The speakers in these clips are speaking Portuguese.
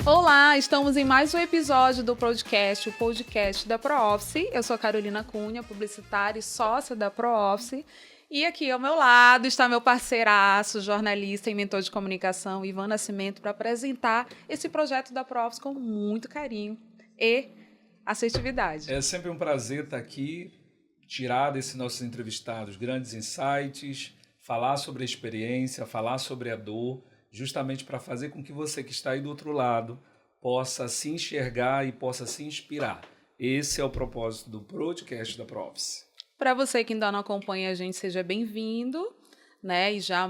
Olá, estamos em mais um episódio do podcast, o podcast da ProOffice. Eu sou a Carolina Cunha, publicitária e sócia da ProOffice. E aqui ao meu lado está meu parceiraço, jornalista e mentor de comunicação, Ivan Nascimento, para apresentar esse projeto da ProOffice com muito carinho e assertividade. É sempre um prazer estar aqui, tirar desses nossos entrevistados grandes insights, falar sobre a experiência, falar sobre a dor, justamente para fazer com que você que está aí do outro lado possa se enxergar e possa se inspirar. Esse é o propósito do podcast da ProOffice. Para você que ainda não acompanha a gente, seja bem-vindo, né? E já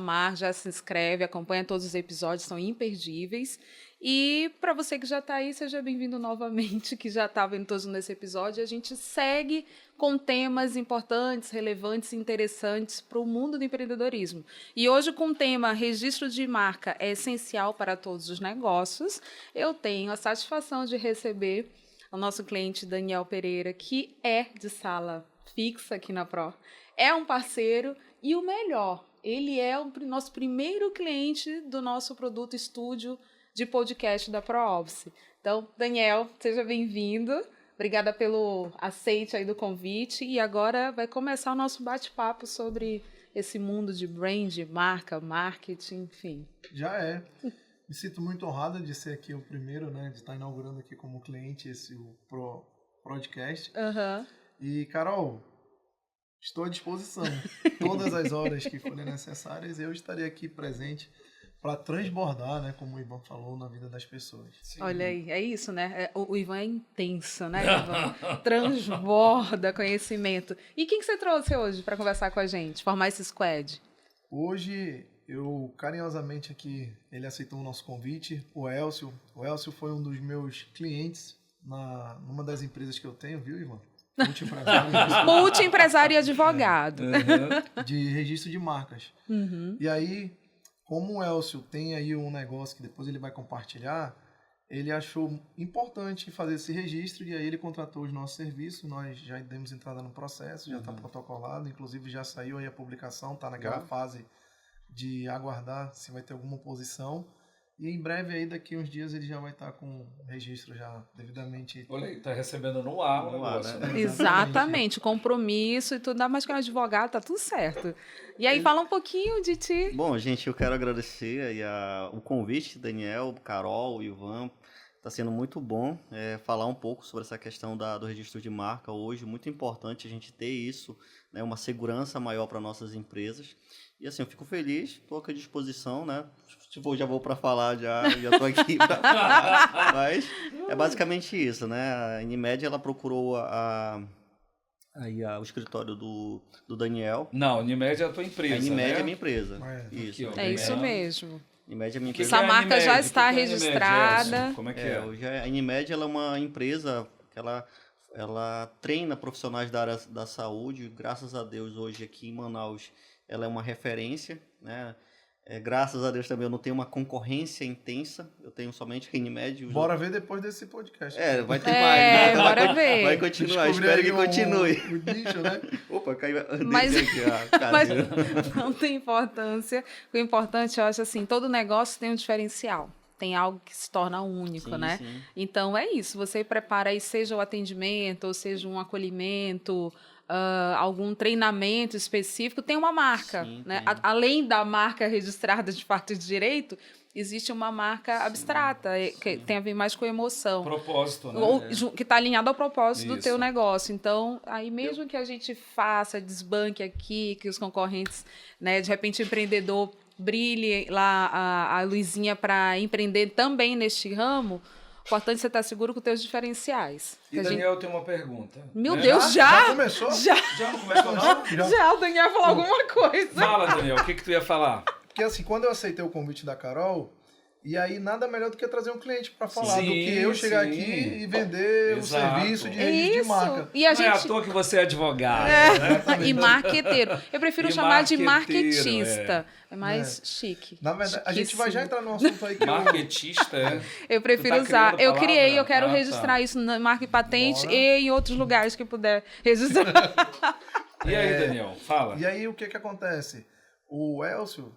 se inscreve, acompanha todos os episódios, são imperdíveis. E para você que já está aí, seja bem-vindo novamente, que já está vendo todos nesse episódio. A gente segue com temas importantes, relevantes e interessantes para o mundo do empreendedorismo. E hoje, com o tema registro de marca é essencial para todos os negócios, eu tenho a satisfação de receber o nosso cliente Daniel Pereira, que é de sala fixa aqui na Pro. É um parceiro e o melhor, ele é o nosso primeiro cliente do nosso produto estúdio de podcast da ProOffice. Então, Daniel, seja bem-vindo. Obrigada pelo aceite aí do convite. E agora vai começar o nosso bate-papo sobre esse mundo de brand, marca, marketing, enfim. Já é. Me sinto muito honrado de ser aqui o primeiro, né? De estar inaugurando aqui como cliente o podcast. Uhum. E, Carol, estou à disposição. Todas as horas que forem necessárias, eu estarei aqui presente para transbordar, né, como o Ivan falou, na vida das pessoas. Sim. Olha aí, é isso, né? O Ivan é intenso, né, Ivan? Transborda conhecimento. E quem que você trouxe hoje para conversar com a gente, formar esse squad? Hoje, eu carinhosamente aqui, ele aceitou o nosso convite, o Elcio. O Elcio foi um dos meus clientes numa das empresas que eu tenho, viu, Ivan? Multiempresário e advogado. De registro de marcas. Uhum. E aí, como o Elcio tem aí um negócio que depois ele vai compartilhar, ele achou importante fazer esse registro e aí ele contratou os nossos serviços, nós já demos entrada no processo, já está protocolado, inclusive já saiu aí a publicação, está naquela fase de aguardar se vai ter alguma oposição. E em breve, aí, daqui uns dias, ele já vai estar com o registro já devidamente... Olha aí, está recebendo no ar o negócio, né? Exatamente, compromisso e tudo, dá mais que um advogado, tá tudo certo. E aí, fala um pouquinho de ti. Bom, gente, eu quero agradecer aí o convite, Daniel, Carol, Ivan. Está sendo muito bom falar um pouco sobre essa questão do registro de marca hoje. Muito importante a gente ter isso, né, uma segurança maior para nossas empresas. E assim, eu fico feliz, estou à disposição, né? Tipo, já vou para falar, já estou aqui para falar. Mas é basicamente isso, né? A Inimed, ela procurou o escritório do Daniel. Não, a Inimed é a tua empresa, A Inimed né? é a minha empresa. Isso. É isso mesmo. Inimed é minha empresa. Essa marca já está registrada. Como é que é? A Inimed, ela é uma empresa que ela treina profissionais da área da saúde. Graças a Deus, hoje aqui em Manaus, ela é uma referência, né? Graças a Deus também eu não tenho uma concorrência intensa, eu tenho somente a Inimed. Bora ver depois desse podcast. Vai ter mais, né? Bora ver. Vai continuar, espero que continue. O nicho, né? Opa, caiu mas aqui não tem importância. O importante, eu acho assim, todo negócio tem um diferencial. Tem algo que se torna único, sim, né? Sim. Então, é isso. Você prepara aí, seja o atendimento, ou seja um acolhimento, algum treinamento específico, tem uma marca, sim, né? Além da marca registrada de fato e de direito, existe uma marca abstrata, que tem a ver mais com emoção. Propósito, né? Que está alinhado ao propósito do Isso. teu negócio. Então, aí mesmo que a gente faça, desbanque aqui, que os concorrentes, né, de repente o empreendedor brilhe lá a luzinha para empreender também neste ramo, o importante é você estar seguro com os teus diferenciais. E Daniel tem uma pergunta. Meu né? Deus, Já começou? Já não começou não? Já, o Daniel falou alguma coisa. Fala, Daniel, o que tu ia falar? Porque assim, quando eu aceitei o convite da Carol, e aí nada melhor do que trazer um cliente para falar, do que eu chegar aqui e vender o serviço de registro de marca. E a não gente... é à toa que você é advogado. Né? E marqueteiro. Eu prefiro chamar de marquetista. É mais chique. Na verdade, a gente vai já entrar no assunto aí que marquetista, eu prefiro usar. Eu criei, eu quero registrar isso na marca e patente e em outros lugares que puder registrar. E aí, Daniel, fala. E aí, o que acontece? O Elcio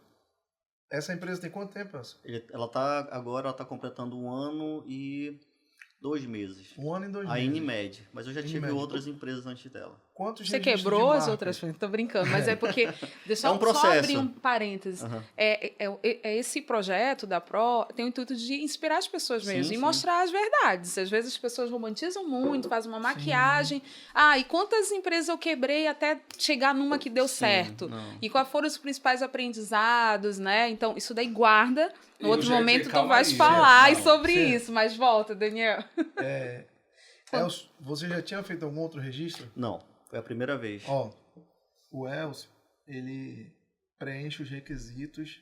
Essa empresa tem quanto tempo, Elcio? Ela tá completando 1 ano e 2 meses. 1 ano e 2 A meses. Inimed. Mas eu já tive Inimed. outras empresas antes dela. Quantos Você registros quebrou de as marca? outras frentes, tô brincando, mas é porque. Deixa É eu um só processo. abrir um parênteses. Aham. Esse projeto da Pro tem o intuito de inspirar as pessoas mesmo Sim, e sim. mostrar as verdades. Às vezes as pessoas romantizam muito, fazem uma Sim. maquiagem. E quantas empresas eu quebrei até chegar numa que deu Sim, certo? não. E quais foram os principais aprendizados, né? Então, isso daí guarda. No Eu outro já ia momento dizer, tu calma vais aí, falar não, sobre sim. isso, mas volta, Daniel. Elcio, você já tinha feito algum outro registro? Não, foi a primeira vez. Ó, o Elcio, ele preenche os requisitos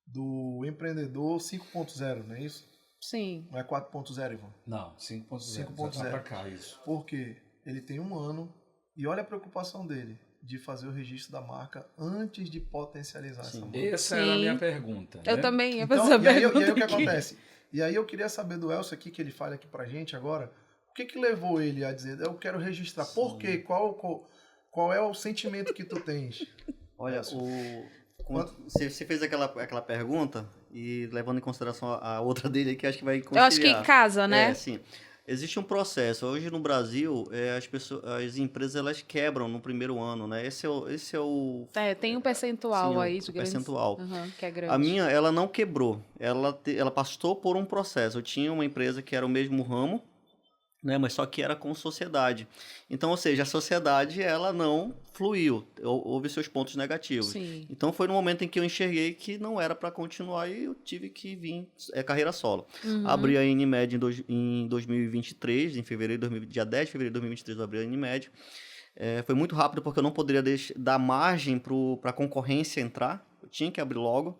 do empreendedor 5.0, não é isso? Sim. Não é 4.0, Ivan? Não, 5.0. 5.0. Já tá pra cá isso. Porque ele tem 1 ano e olha a preocupação dele de fazer o registro da marca antes de potencializar essa Sim. marca. Essa Sim. era a minha pergunta. Eu né? também ia Então, fazer a e aí o pergunta que aqui. acontece? E aí eu queria saber do Elcio aqui, que ele fale aqui pra gente agora, o que levou ele a dizer, eu quero registrar? Por quê? Qual é o sentimento que tu tens? Olha, você fez aquela pergunta e levando em consideração a outra dele que acho que vai conciliar. Eu acho que em casa, né? Sim. Existe um processo. Hoje no Brasil, as empresas elas quebram no primeiro ano, né? Esse é o Tem um percentual sim, aí o de grandes... percentual. Que é grande. A minha, ela não quebrou. Ela passou por um processo. Eu tinha uma empresa que era o mesmo ramo, né, mas só que era com sociedade. Então, ou seja, a sociedade ela não fluiu, houve seus pontos negativos. Sim. Então foi no momento em que eu enxerguei que não era para continuar e eu tive que vir carreira solo. Abri a Inimed em 2023, dia 10 de fevereiro de 2023 eu abri a Inimed. Foi muito rápido porque eu não poderia dar margem para a concorrência entrar, eu tinha que abrir logo.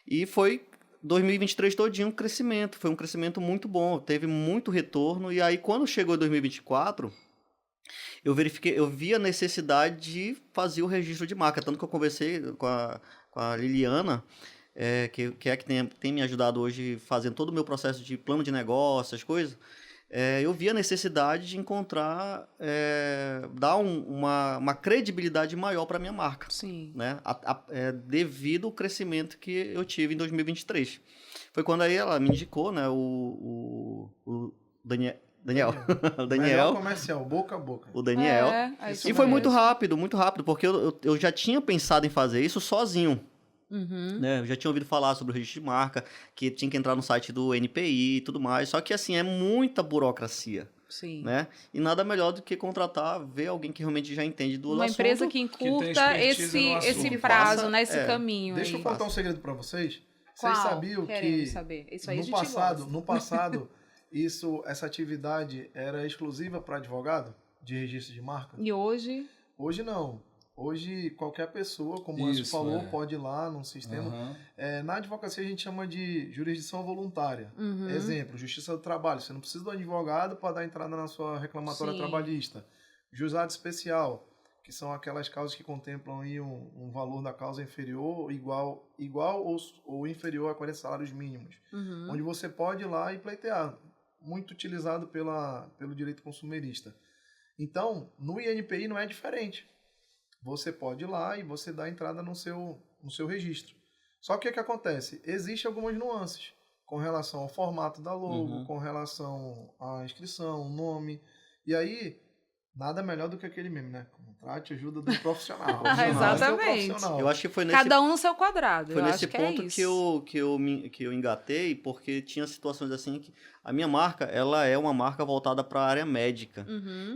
E foi 2023 todinho um crescimento, foi um crescimento muito bom, teve muito retorno, e aí quando chegou 2024, eu vi a necessidade de fazer o registro de marca, tanto que eu conversei com a Liliana, que tem me ajudado hoje fazendo todo o meu processo de plano de negócio, as coisas. Eu vi a necessidade de encontrar, dar uma credibilidade maior para a minha marca. Sim. Né? Devido ao crescimento que eu tive em 2023. Foi quando aí ela me indicou, né, o Daniel. O Daniel. Melhor comercial, boca a boca. O Daniel. Isso E foi mesmo. muito rápido, porque eu já tinha pensado em fazer isso sozinho. Né? Eu já tinha ouvido falar sobre o registro de marca, que tinha que entrar no site do NPI e tudo mais. Só que, assim, é muita burocracia. Sim. Né? E nada melhor do que ver alguém que realmente já entende do Uma assunto. empresa que tem encurta expertise no esse assunto. prazo, né? Esse caminho. Deixa eu aí. contar um segredo para vocês. Qual? Vocês sabiam Queremos que saber. Isso aí a no gente passado, gosta. no passado essa atividade era exclusiva para advogado de registro de marca? E hoje... Hoje não. Hoje qualquer pessoa, como o Elcio Isso, falou, pode ir lá no sistema. Aham. Na advocacia a gente chama de jurisdição voluntária. Exemplo, Justiça do Trabalho. Você não precisa do advogado para dar entrada na sua reclamatória Sim. trabalhista. Juizado especial, que são aquelas causas que contemplam aí um valor da causa inferior, igual ou inferior a 40 salários mínimos. Onde você pode ir lá e pleitear. Muito utilizado pelo direito consumerista. Então, no INPI não é diferente. Você pode ir lá e você dá entrada no seu registro. Só que o que acontece? Existem algumas nuances com relação ao formato da logo, com relação à inscrição, nome. E aí, nada melhor do que aquele meme, né? Contrate ajuda do profissional. Exatamente. Eu acho que foi nesse Cada um no seu quadrado. Foi eu nesse acho ponto que é isso. que eu engatei, porque tinha situações assim que a minha marca, ela é uma marca voltada para a área médica.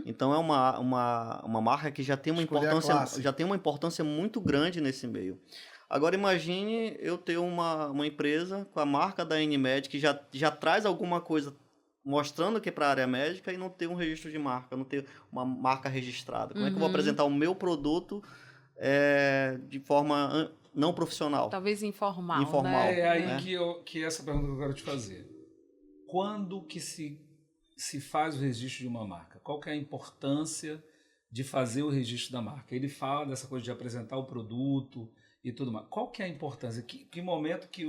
Então é uma marca que já tem uma importância muito grande nesse meio. Agora imagine eu ter uma empresa com a marca da Inimed que já traz alguma coisa mostrando que é para a área médica e não ter um registro de marca, não ter uma marca registrada. Como é que eu vou apresentar o meu produto de forma não profissional? Talvez informal. Informal. Né? É aí né? que essa pergunta que eu quero te fazer. Quando que se faz o registro de uma marca? Qual que é a importância de fazer o registro da marca? Ele fala dessa coisa de apresentar o produto e tudo mais. Qual que é a importância? Que momento que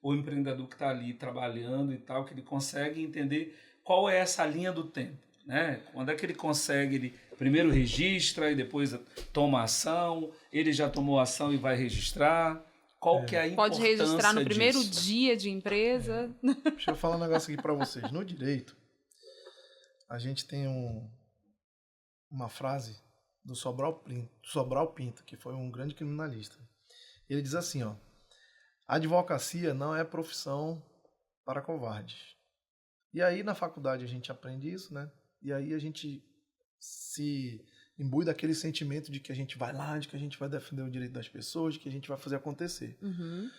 o empreendedor que está ali trabalhando e tal, que ele consegue entender qual é essa linha do tempo? Né? Quando é que ele consegue, ele primeiro registra e depois toma ação, ele já tomou ação e vai registrar? Qual que é a Pode importância registrar no primeiro disso? dia de empresa. Deixa eu falar um negócio aqui para vocês. No direito, a gente tem uma frase do Sobral Pinto, que foi um grande criminalista. Ele diz assim, ó: a advocacia não é profissão para covardes. E aí na faculdade a gente aprende isso, né? E aí a gente se imbui daquele sentimento de que a gente vai lá, de que a gente vai defender o direito das pessoas, de que a gente vai fazer acontecer. Uhum.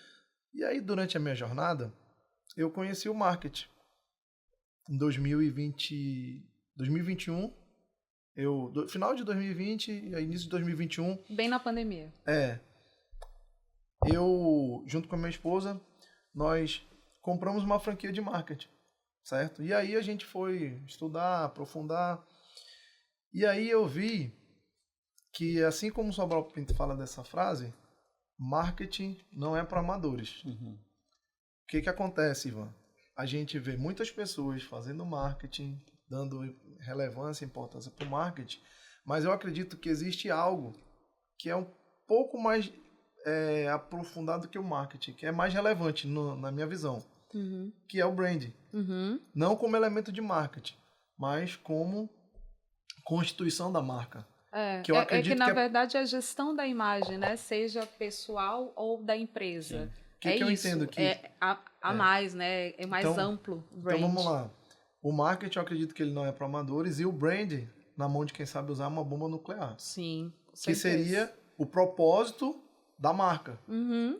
E aí durante a minha jornada, eu conheci o marketing. Em 2021, final de 2020 e início de 2021, Bem na pandemia. eu, junto com a minha esposa, nós compramos uma franquia de marketing, certo? E aí a gente foi estudar, aprofundar, e aí eu vi que, assim como o Sobral Pinto fala dessa frase, marketing não é para amadores. O que acontece, Ivan? A gente vê muitas pessoas fazendo marketing, dando relevância e importância para o marketing, mas eu acredito que existe algo que é um pouco mais aprofundado que o marketing, que é mais relevante na minha visão, que é o branding. Não como elemento de marketing, mas como constituição da marca. Que eu acredito na verdade, a gestão da imagem, né? Seja pessoal ou da empresa. O que eu entendo aqui? Mais, né? É mais amplo o brand. Então vamos lá. O marketing, eu acredito que ele não é para amadores, e o brand, na mão de quem sabe usar uma bomba nuclear. Sim, com que seria o propósito da marca,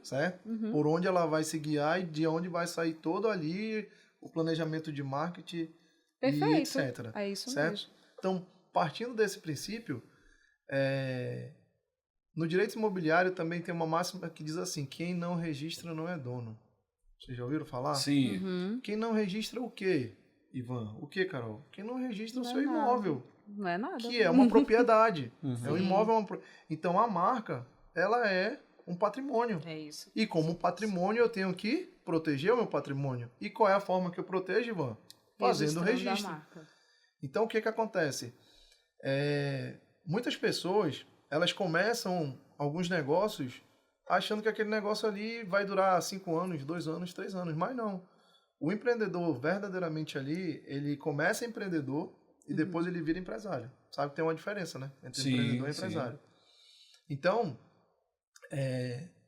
certo? Por onde ela vai se guiar e de onde vai sair todo ali o planejamento de marketing. Perfeito. E etc. É isso certo? mesmo. Então, partindo desse princípio, no direito imobiliário também tem uma máxima que diz assim: quem não registra não é dono. Vocês já ouviram falar? Sim. Quem não registra o quê, Ivan? O quê, Carol? Quem não registra o seu imóvel. Não é nada. Que é uma propriedade. É um imóvel. Então, a marca, ela é um patrimônio. É isso. E como patrimônio, eu tenho que proteger o meu patrimônio. E qual é a forma que eu protejo, Ivan? Fazendo o registro. Então, o que acontece? Muitas pessoas, elas começam alguns negócios achando que aquele negócio ali vai durar 5 anos, 2 anos, 3 anos. Mas não. O empreendedor, verdadeiramente ali, ele começa empreendedor e depois ele vira empresário. Sabe que tem uma diferença, né? Entre empreendedor e empresário. Então,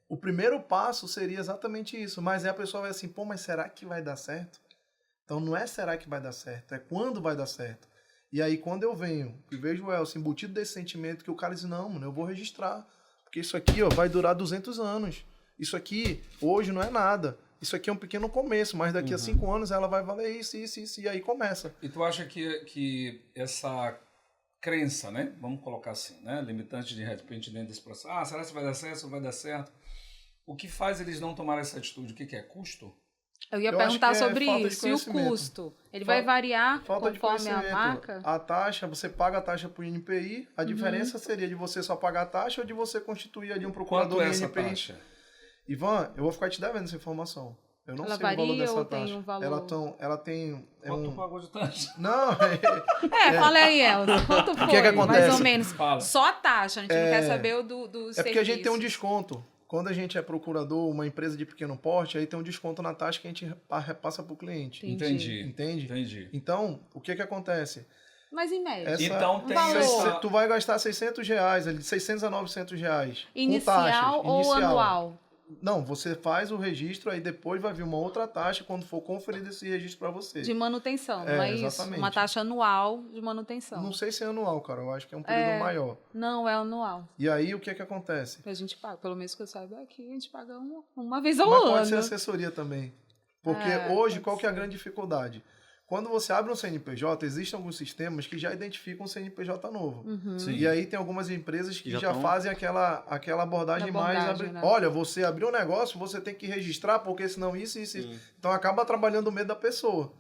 o primeiro passo seria exatamente isso. Mas aí a pessoa vai assim, pô, mas será que vai dar certo? Então não é será que vai dar certo, é quando vai dar certo. E aí quando eu venho e vejo o Elcio embutido desse sentimento, que o cara diz, não, mano, eu vou registrar. Porque isso aqui vai durar 200 anos. Isso aqui hoje não é nada. Isso aqui é um pequeno começo, mas daqui a 5 anos ela vai valer isso, e aí começa. E tu acha que essa crença, né? Vamos colocar assim, né? Limitante de repente dentro desse processo. Será que vai dar certo ou vai dar certo? O que faz eles não tomarem essa atitude? O que é custo? Eu ia perguntar sobre isso. E o conhecimento. Custo? Ele vai variar Falta de conforme a conhecimento. marca? A taxa, você paga a taxa para o INPI, a diferença seria de você só pagar a taxa ou de você constituir ali um procurador Quanto é do essa INPI. taxa? Ivan, eu vou ficar te devendo essa informação. Eu não Ela sei o valor varia dessa ou taxa. tem um valor? Ela tem... Quanto tu pagou de taxa? Não, Fala aí, Elza. Quanto foi? que acontece? Mais ou menos. Fala. Só a taxa, a gente não quer saber dos é porque a gente tem um serviços. desconto. Quando a gente é procurador, uma empresa de pequeno porte, aí tem um desconto na taxa que a gente repassa para o cliente. Entendi. Entende? Então, o que acontece? Mas em média. Então tem valor. essa... Tu vai gastar R$600, de 600 a R$900. Inicial com taxas. ou anual? Não, você faz o registro, aí depois vai vir uma outra taxa quando for conferido esse registro para você. De manutenção, não é isso? Exatamente. Uma taxa anual de manutenção. Não sei se é anual, cara. Eu acho que é um período maior. Não, é anual. E aí, o que acontece? Que a gente paga. Pelo menos que eu saiba aqui, a gente paga uma vez ao Mas ano. pode ser assessoria também. Porque hoje, qual que é a grande dificuldade? Quando você abre um CNPJ, existem alguns sistemas que já identificam um CNPJ novo. Sim. E aí tem algumas empresas que já tão... fazem aquela abordagem mais... Né? Olha, você abriu um negócio, você tem que registrar, porque senão isso. Então acaba trabalhando o medo da pessoa.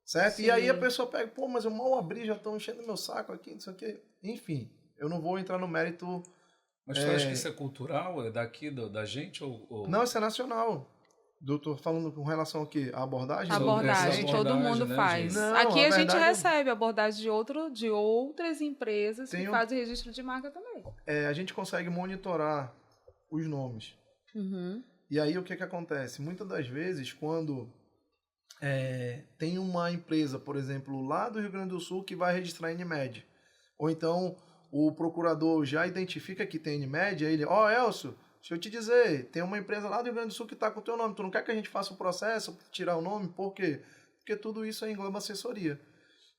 Certo? Sim. E aí a pessoa pega, pô, mas eu mal abri, já estão enchendo meu saco aqui, não sei o quê. Enfim, eu não vou entrar no mérito... Mas tu acha que isso é cultural? É daqui, da gente? Ou... Não, isso é nacional. Tô falando com relação ao quê? A abordagem? Abordagem, todo mundo né, faz. Não, aqui a gente verdade... recebe abordagem de outras empresas que fazem registro de marca também. A gente consegue monitorar os nomes. E aí o que acontece? Muitas das vezes, quando tem uma empresa, por exemplo, lá do Rio Grande do Sul, que vai registrar NMED, ou então o procurador já identifica que tem NMED, aí ele, Elcio, deixa eu te dizer, tem uma empresa lá do Rio Grande do Sul que está com o teu nome, tu não quer que a gente faça o processo, tirar o nome? Por quê? Porque tudo isso engloba assessoria.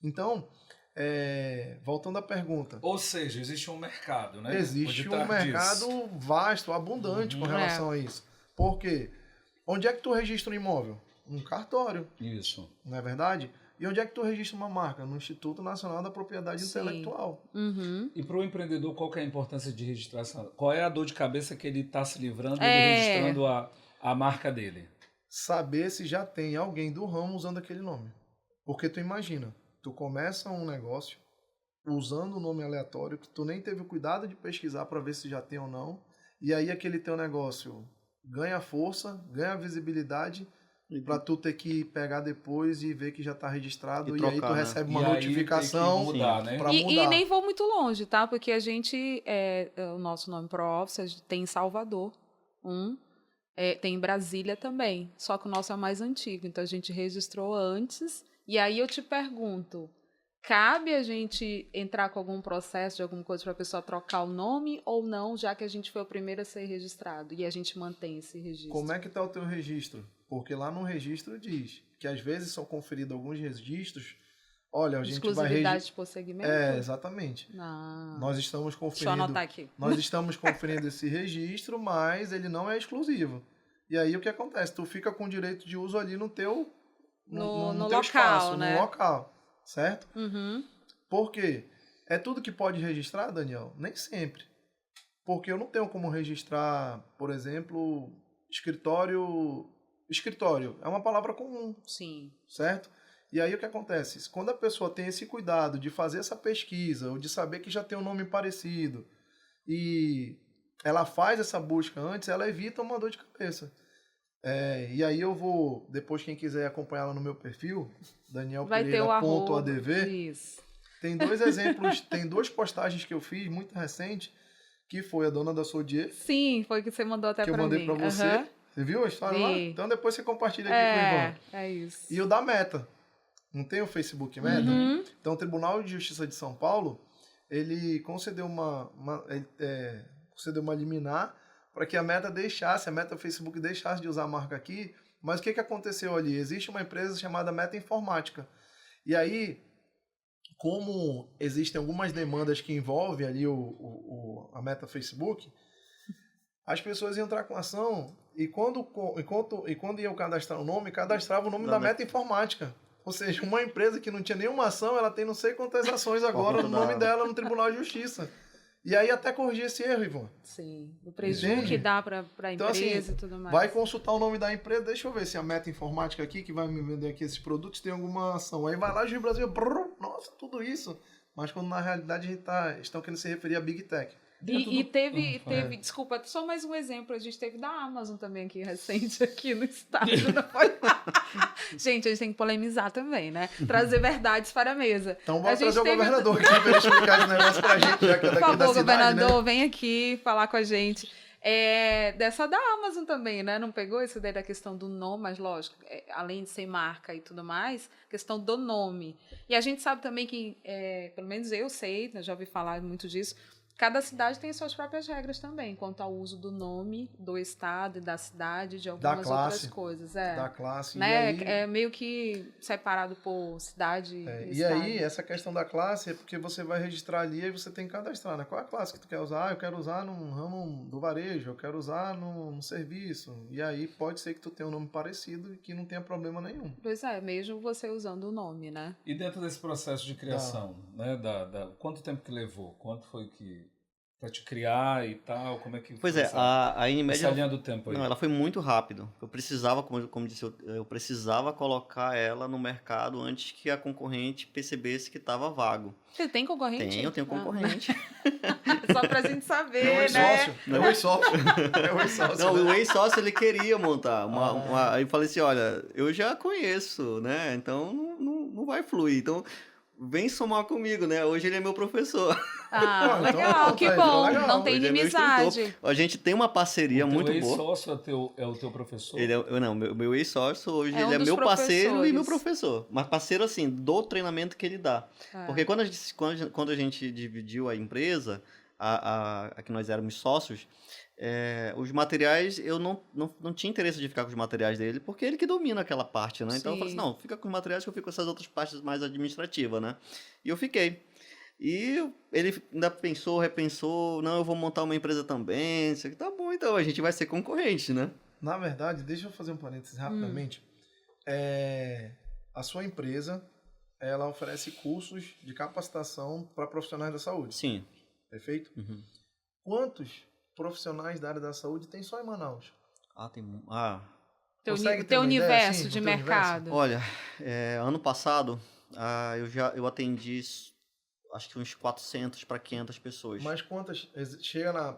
Então, voltando à pergunta. Ou seja, existe um mercado, né? Existe um mercado vasto, abundante com relação a isso. Por quê? Onde é que tu registra um imóvel? Um cartório. Isso. Não é verdade? E onde é que tu registra uma marca? No Instituto Nacional da Propriedade Intelectual. Uhum. E para o empreendedor, qual que é a importância de registração? Qual é a dor de cabeça que ele está se livrando ele registrando a marca dele? Saber se já tem alguém do ramo usando aquele nome. Porque tu imagina, tu começa um negócio usando um nome aleatório que tu nem teve o cuidado de pesquisar para ver se já tem ou não, e aí aquele teu negócio ganha força, ganha visibilidade, para tu ter que pegar depois e ver que já está registrado, e aí tu recebe uma notificação para mudar. E nem vou muito longe, tá? Porque a gente, o nosso nome Pro Office tem em Salvador, tem em Brasília também, só que o nosso é mais antigo, então a gente registrou antes. E aí eu te pergunto, cabe a gente entrar com algum processo de alguma coisa para a pessoa trocar o nome ou não, já que a gente foi o primeiro a ser registrado e a gente mantém esse registro? Como é que está o teu registro? Porque lá no registro diz que às vezes são conferidos alguns registros. Olha, a gente vai exclusividade de prosseguimento? Exatamente. Ah, nós estamos conferindo. Deixa eu anotar aqui. Nós estamos conferindo esse registro, mas ele não é exclusivo. E aí o que acontece? Tu fica com o direito de uso ali no teu no teu local, espaço, né? no local, certo? Uhum. Por quê? É tudo que pode registrar, Daniel? Nem sempre. Porque eu não tenho como registrar, por exemplo, escritório. Escritório é uma palavra comum. Sim. Certo? E aí o que acontece? Quando a pessoa tem esse cuidado de fazer essa pesquisa, ou de saber que já tem um nome parecido, e ela faz essa busca antes, ela evita uma dor de cabeça. E aí eu vou, depois quem quiser acompanhar ela no meu perfil, danielpereira.adv, Isso. tem 2 exemplos, tem 2 postagens que eu fiz, muito recente, que foi a dona da Sodier. Sim, foi que você mandou até pra mim. Que eu mandei pra você. Uhum. Você viu a história lá? Então depois você compartilha aqui com o Ivan. É isso. E o da Meta. Não tem o Facebook Meta? Uhum. Então o Tribunal de Justiça de São Paulo, ele concedeu concedeu uma liminar para que a Meta Facebook deixasse de usar a marca aqui. Mas o que aconteceu ali? Existe uma empresa chamada Meta Informática. E aí, como existem algumas demandas que envolvem ali a Meta Facebook, as pessoas iam entrar com ação e quando iam cadastrar o nome, cadastrava o nome da Meta Informática. Ou seja, uma empresa que não tinha nenhuma ação, ela tem não sei quantas ações agora no nome dela no Tribunal de Justiça. E aí até corrigir esse erro, Ivan. Sim, o prejuízo que dá para a então, empresa assim, e tudo mais. Vai consultar o nome da empresa, deixa eu ver se a Meta Informática aqui, que vai me vender aqui esses produtos, tem alguma ação. Aí vai lá, Juiz Brasil, nossa, tudo isso. Mas quando na realidade a gente estão querendo se referir a Big Tech. E teve, desculpa, só mais um exemplo, a gente teve da Amazon também aqui, recente, aqui no estado. Gente, a gente tem que polemizar também, né? Trazer verdades para a mesa. Então vamos trazer o governador aqui para ele explicar esse negócio pra gente, já que é daqui da cidade, Por favor, governador, né? vem aqui falar com a gente. Dessa da Amazon também, né? Não pegou isso daí da questão do nome, mas lógico, além de ser marca e tudo mais, questão do nome. E a gente sabe também que, pelo menos eu sei, já ouvi falar muito disso, cada cidade tem suas próprias regras também, quanto ao uso do nome do estado e da cidade, de algumas outras coisas. Da classe. Né? E aí, é meio que separado por cidade e estado. aí, essa questão da classe é porque você vai registrar ali e você tem que cadastrar, né? Qual é a classe que tu quer usar? Eu quero usar no ramo do varejo, eu quero usar no serviço. E aí pode ser que tu tenha um nome parecido e que não tenha problema nenhum. Pois é, mesmo você usando o nome, né? E dentro desse processo de criação, né? Quanto tempo que levou? Quanto foi que para te criar e tal? Como é que Pois é, a NMED... Essa linha do tempo aí. Não, ela foi muito rápido. Eu precisava, como disse, eu precisava colocar ela no mercado antes que a concorrente percebesse que estava vago. Você tem concorrente? Eu tenho concorrente. Só pra gente saber, né? É o ex-sócio. Não, o ex-sócio, ele queria montar. Aí eu falei assim, olha, eu já conheço, né? Então não vai fluir. Então vem somar comigo, né? Hoje ele é meu professor. Ah, Então, legal, pronto, que aí, bom. legal. Não tem Ele é meu inimizade. instrutor. A gente tem uma parceria O teu muito boa. ex-sócio é o teu professor? Ele é, não, meu ex-sócio hoje, É um ele é dos meu parceiro e meu professores. professor. Mas parceiro, assim, do treinamento que ele dá. É. Porque quando a gente dividiu a empresa, a que nós éramos sócios, os materiais, eu não tinha interesse de ficar com os materiais dele, porque ele que domina aquela parte, né? Então eu falei assim, Sim. não, fica com os materiais que eu fico com essas outras partes mais administrativas, né? E eu fiquei. E ele ainda pensou, repensou, não, eu vou montar uma empresa também. Isso aqui. Tá bom, então, a gente vai ser concorrente, né? Na verdade, deixa eu fazer um parênteses rapidamente. A sua empresa, ela oferece cursos de capacitação para profissionais da saúde, Sim. perfeito? Uhum. Quantos profissionais da área da saúde tem só em Manaus? Teu, Consegue ter teu uma ideia, universo assim, de do teu mercado. Olha, ano passado, eu atendi, acho que uns 400 para 500 pessoas. Mas quantas?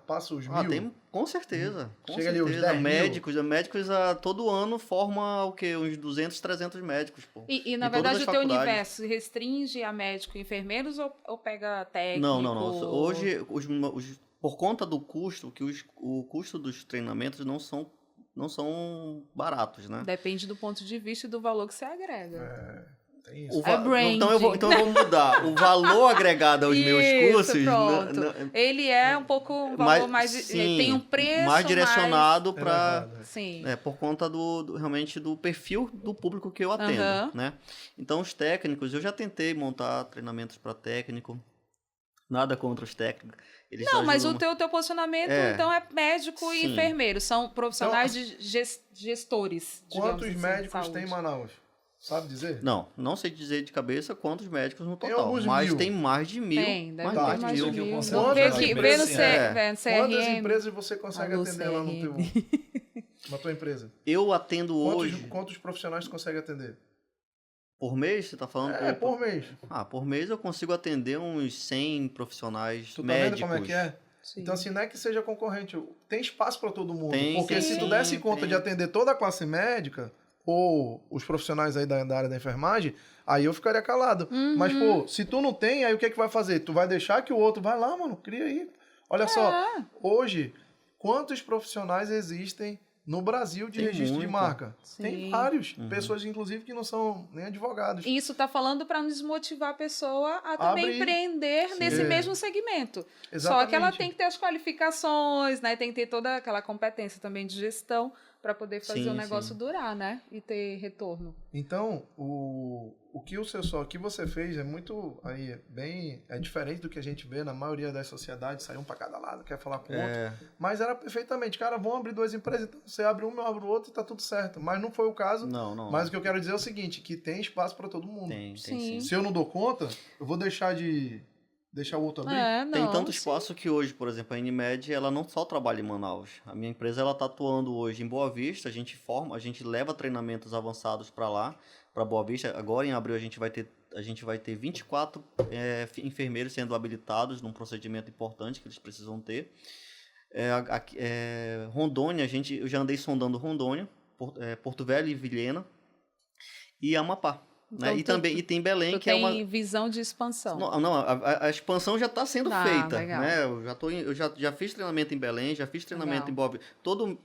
Passa os 1000? Tem, com certeza. Com Chega ali certeza. uns 10.000. Médicos todo ano forma o quê? Uns 200, 300 médicos, pô. E na Em todas verdade, as o teu faculdades. universo se restringe a médico e enfermeiros ou pega técnico? Não. Hoje, por conta do custo, o custo dos treinamentos não são baratos, né? Depende do ponto de vista e do valor que você agrega. Tem isso. branding. Então eu vou mudar. O valor agregado aos meus Isso, cursos... pronto. Ele é um pouco um valor mais... sim, tem um preço mais direcionado mais para... elevado, Sim. por conta realmente do perfil do público que eu atendo, Aham. né? Então, os técnicos, eu já tentei montar treinamentos para técnico, nada contra os técnicos. Eles Não, mas ajudam- o teu posicionamento, então, é médico e Sim. enfermeiro. São profissionais de gestores, digamos Quantos assim, de médicos saúde. tem em Manaus? Sabe dizer? Não sei dizer de cabeça quantos médicos no Tem total, alguns mas 1000. tem mais de 1000. Tem, deve Tá, ter mais isso de aqui eu 1000. consigo Quantas Vê no empresas- CRM. Quantas empresas você consegue Alô, atender lá no CRM. na tua empresa? Eu atendo hoje, Quantos profissionais tu consegue atender? por mês, você está falando? Por mês. Por mês eu consigo atender uns 100 profissionais Tu tá médicos. vendo como é que é? Sim. Então, assim, não é que seja concorrente. Tem espaço para todo mundo. Tem, porque se tu sim, desse conta tem. de atender toda a classe médica, ou os profissionais aí da área da enfermagem, aí eu ficaria calado. Mas, pô, se tu não tem, aí o que é que vai fazer? Tu vai deixar que o outro... Vai lá, mano, cria aí. Olha só, hoje, quantos profissionais existem no Brasil de Tem registro de muito. marca? Sim. Tem vários. Pessoas, inclusive, que não são nem advogados. E isso está falando para desmotivar a pessoa a também Abrir. empreender nesse É. mesmo segmento. Só Exatamente. que ela tem que ter as qualificações, né? Tem que ter toda aquela competência também de gestão para poder fazer Sim, o negócio sim. durar, né? E ter retorno. Então, o que você fez é muito é diferente do que a gente vê na maioria das sociedades, sai um para cada lado, quer falar com o outro. Mas era perfeitamente, cara, vão abrir duas empresas, então você abre uma, eu abro outra e tá tudo certo. Mas não foi o caso. Não. Mas o que eu quero dizer é o seguinte, que tem espaço para todo mundo. Tem Sim. sim. Se eu não dou conta, eu vou deixar o outro abrir. Tem Não, tanto sim. espaço que hoje, por exemplo, a Inimed, ela não só trabalha em Manaus. A minha empresa, ela está atuando hoje em Boa Vista, a gente leva treinamentos avançados para lá, para Boa Vista. Agora, em abril, a gente vai ter 24 enfermeiros sendo habilitados num procedimento importante que eles precisam ter. Rondônia, eu já andei sondando Rondônia, Porto Velho e Vilhena e Amapá. Então, Né? E tem Belém, Tu que é uma... tem visão de expansão. A expansão já está sendo feita. Legal. Né? Eu já fiz treinamento em Belém, já fiz treinamento Legal. em Boa Vista.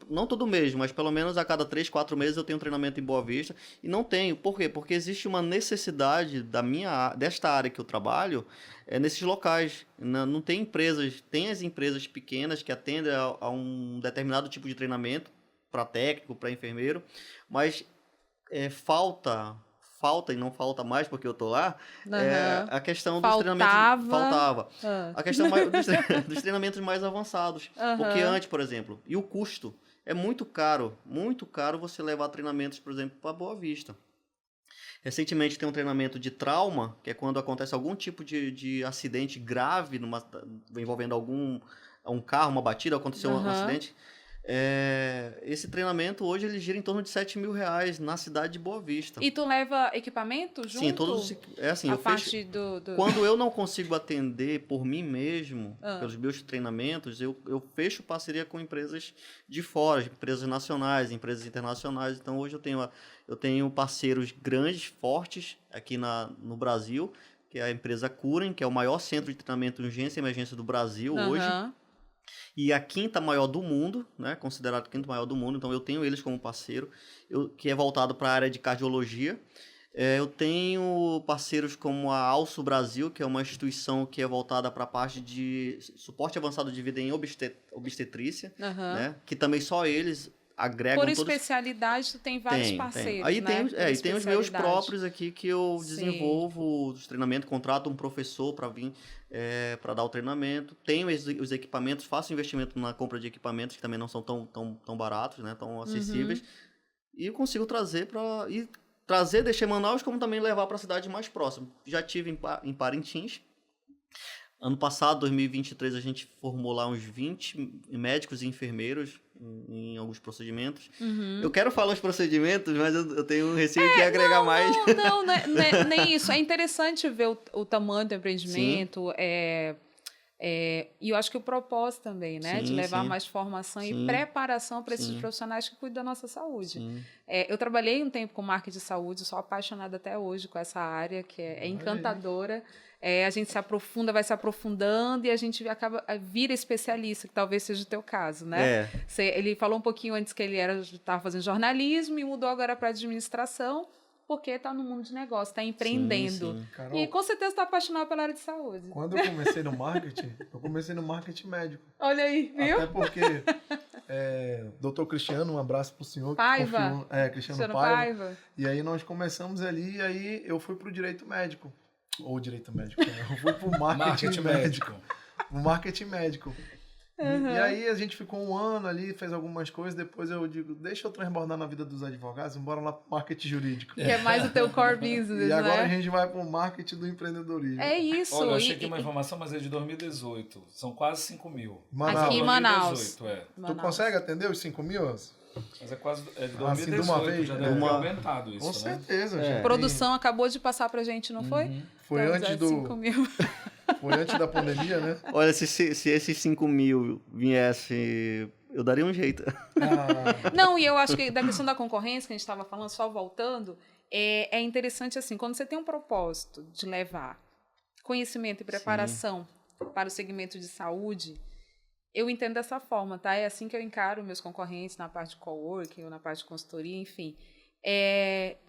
Não todo mês, mas pelo menos a cada 3, 4 meses eu tenho treinamento em Boa Vista. E não tenho. Por quê? Porque existe uma necessidade desta área que eu trabalho nesses locais. Não tem empresas, tem as empresas pequenas que atendem a um determinado tipo de treinamento para técnico, para enfermeiro, mas falta, e não falta mais porque eu tô lá, a questão dos treinamentos... Faltava. A questão dos treinamentos mais avançados. Porque antes, por exemplo, e o custo é muito caro você levar treinamentos, por exemplo, para Boa Vista. Recentemente tem um treinamento de trauma, que é quando acontece algum tipo de acidente grave, envolvendo um carro, uma batida, aconteceu um acidente. Esse treinamento hoje ele gira em torno de R$7.000 na cidade de Boa Vista. E tu leva equipamento junto? Sim, todos. A parte do... Quando eu não consigo atender por mim mesmo, pelos meus treinamentos, eu fecho parceria com empresas de fora, empresas nacionais, empresas internacionais. Então hoje eu tenho parceiros grandes, fortes aqui no Brasil, que é a empresa Curen, que é o maior centro de treinamento em urgência e emergência do Brasil hoje. E a quinta maior do mundo, né? Considerado a quinta maior do mundo. Então, eu tenho eles como parceiro, que é voltado para a área de cardiologia. Eu tenho parceiros como a Alço Brasil, que é uma instituição que é voltada para a parte de suporte avançado de vida em obstetrícia, né? Que também só eles agregam... Por especialidade, tu tem vários parceiros, Aí né? E tem os meus próprios aqui que eu desenvolvo os treinamentos, contrato um professor para vir para dar o treinamento. Tenho os equipamentos, faço investimento na compra de equipamentos que também não são tão baratos, né? Tão acessíveis. E eu consigo trazer deixar em Manaus, como também levar para a cidade mais próxima. Já tive em Parintins. Ano passado, 2023, a gente formou lá uns 20 médicos e enfermeiros em alguns procedimentos. Eu quero falar os procedimentos, mas eu tenho receio de agregar mais. Não, nem isso. É interessante ver o tamanho do empreendimento. E eu acho que o propósito também, né? De levar mais formação e preparação para esses profissionais que cuidam da nossa saúde. Eu trabalhei um tempo com marketing de saúde, sou apaixonada até hoje com essa área, que é encantadora. A gente vai se aprofundando e a gente vira especialista, que talvez seja o teu caso, né? Ele falou um pouquinho antes que ele estava fazendo jornalismo e mudou agora para administração, porque está no mundo de negócio, está empreendendo. Carol, E com certeza está apaixonado pela área de saúde. Quando eu comecei no marketing médico. Olha aí, viu? Até porque doutor Cristiano, um abraço pro senhor. Paiva. Cristiano Paiva. E aí nós começamos ali, e aí eu fui pro direito médico. Ou direito médico, né? Eu fui pro marketing médico. O marketing médico. E aí a gente ficou um ano ali, fez algumas coisas, depois eu digo, deixa eu transbordar na vida dos advogados, embora lá pro marketing jurídico. Que é mais o teu core business, E agora né? a gente vai pro marketing do empreendedorismo. É isso. Olha, eu achei aqui uma informação, mas é de 2018. São quase 5 mil. Aqui em Manaus. 2018, Tu consegue atender os 5 mil? Mas é quase de 2018, assim, de uma vez, já deve ter aumentado isso, Com certeza, gente. Produção acabou de passar pra gente, não foi? Foi Então, antes 5 mil. Foi antes da pandemia, né? Olha, se esses 5 mil viesse, eu daria um jeito. Não, e eu acho que da questão da concorrência, que a gente estava falando, só voltando, é interessante assim, quando você tem um propósito de levar conhecimento e preparação para o segmento de saúde, eu entendo dessa forma, tá? É assim que eu encaro meus concorrentes na parte de coworking ou na parte de consultoria, enfim.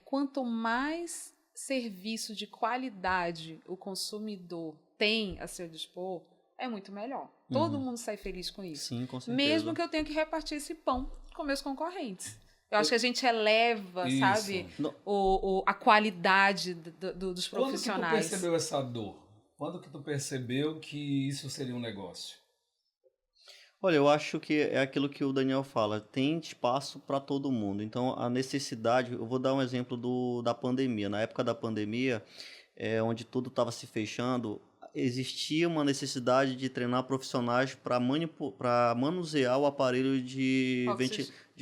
Quanto mais serviço de qualidade o consumidor tem a seu dispor, é muito melhor. Todo mundo sai feliz com isso. Sim, com certeza. Mesmo que eu tenha que repartir esse pão com meus concorrentes. Eu acho que a gente eleva, sabe, a qualidade dos profissionais. Quando que tu percebeu essa dor? Quando que tu percebeu que isso seria um negócio? Olha, eu acho que é aquilo que o Daniel fala, tem espaço para todo mundo. Então, a necessidade, eu vou dar um exemplo da pandemia. Na época da pandemia, onde tudo estava se fechando, existia uma necessidade de treinar profissionais para manusear o aparelho de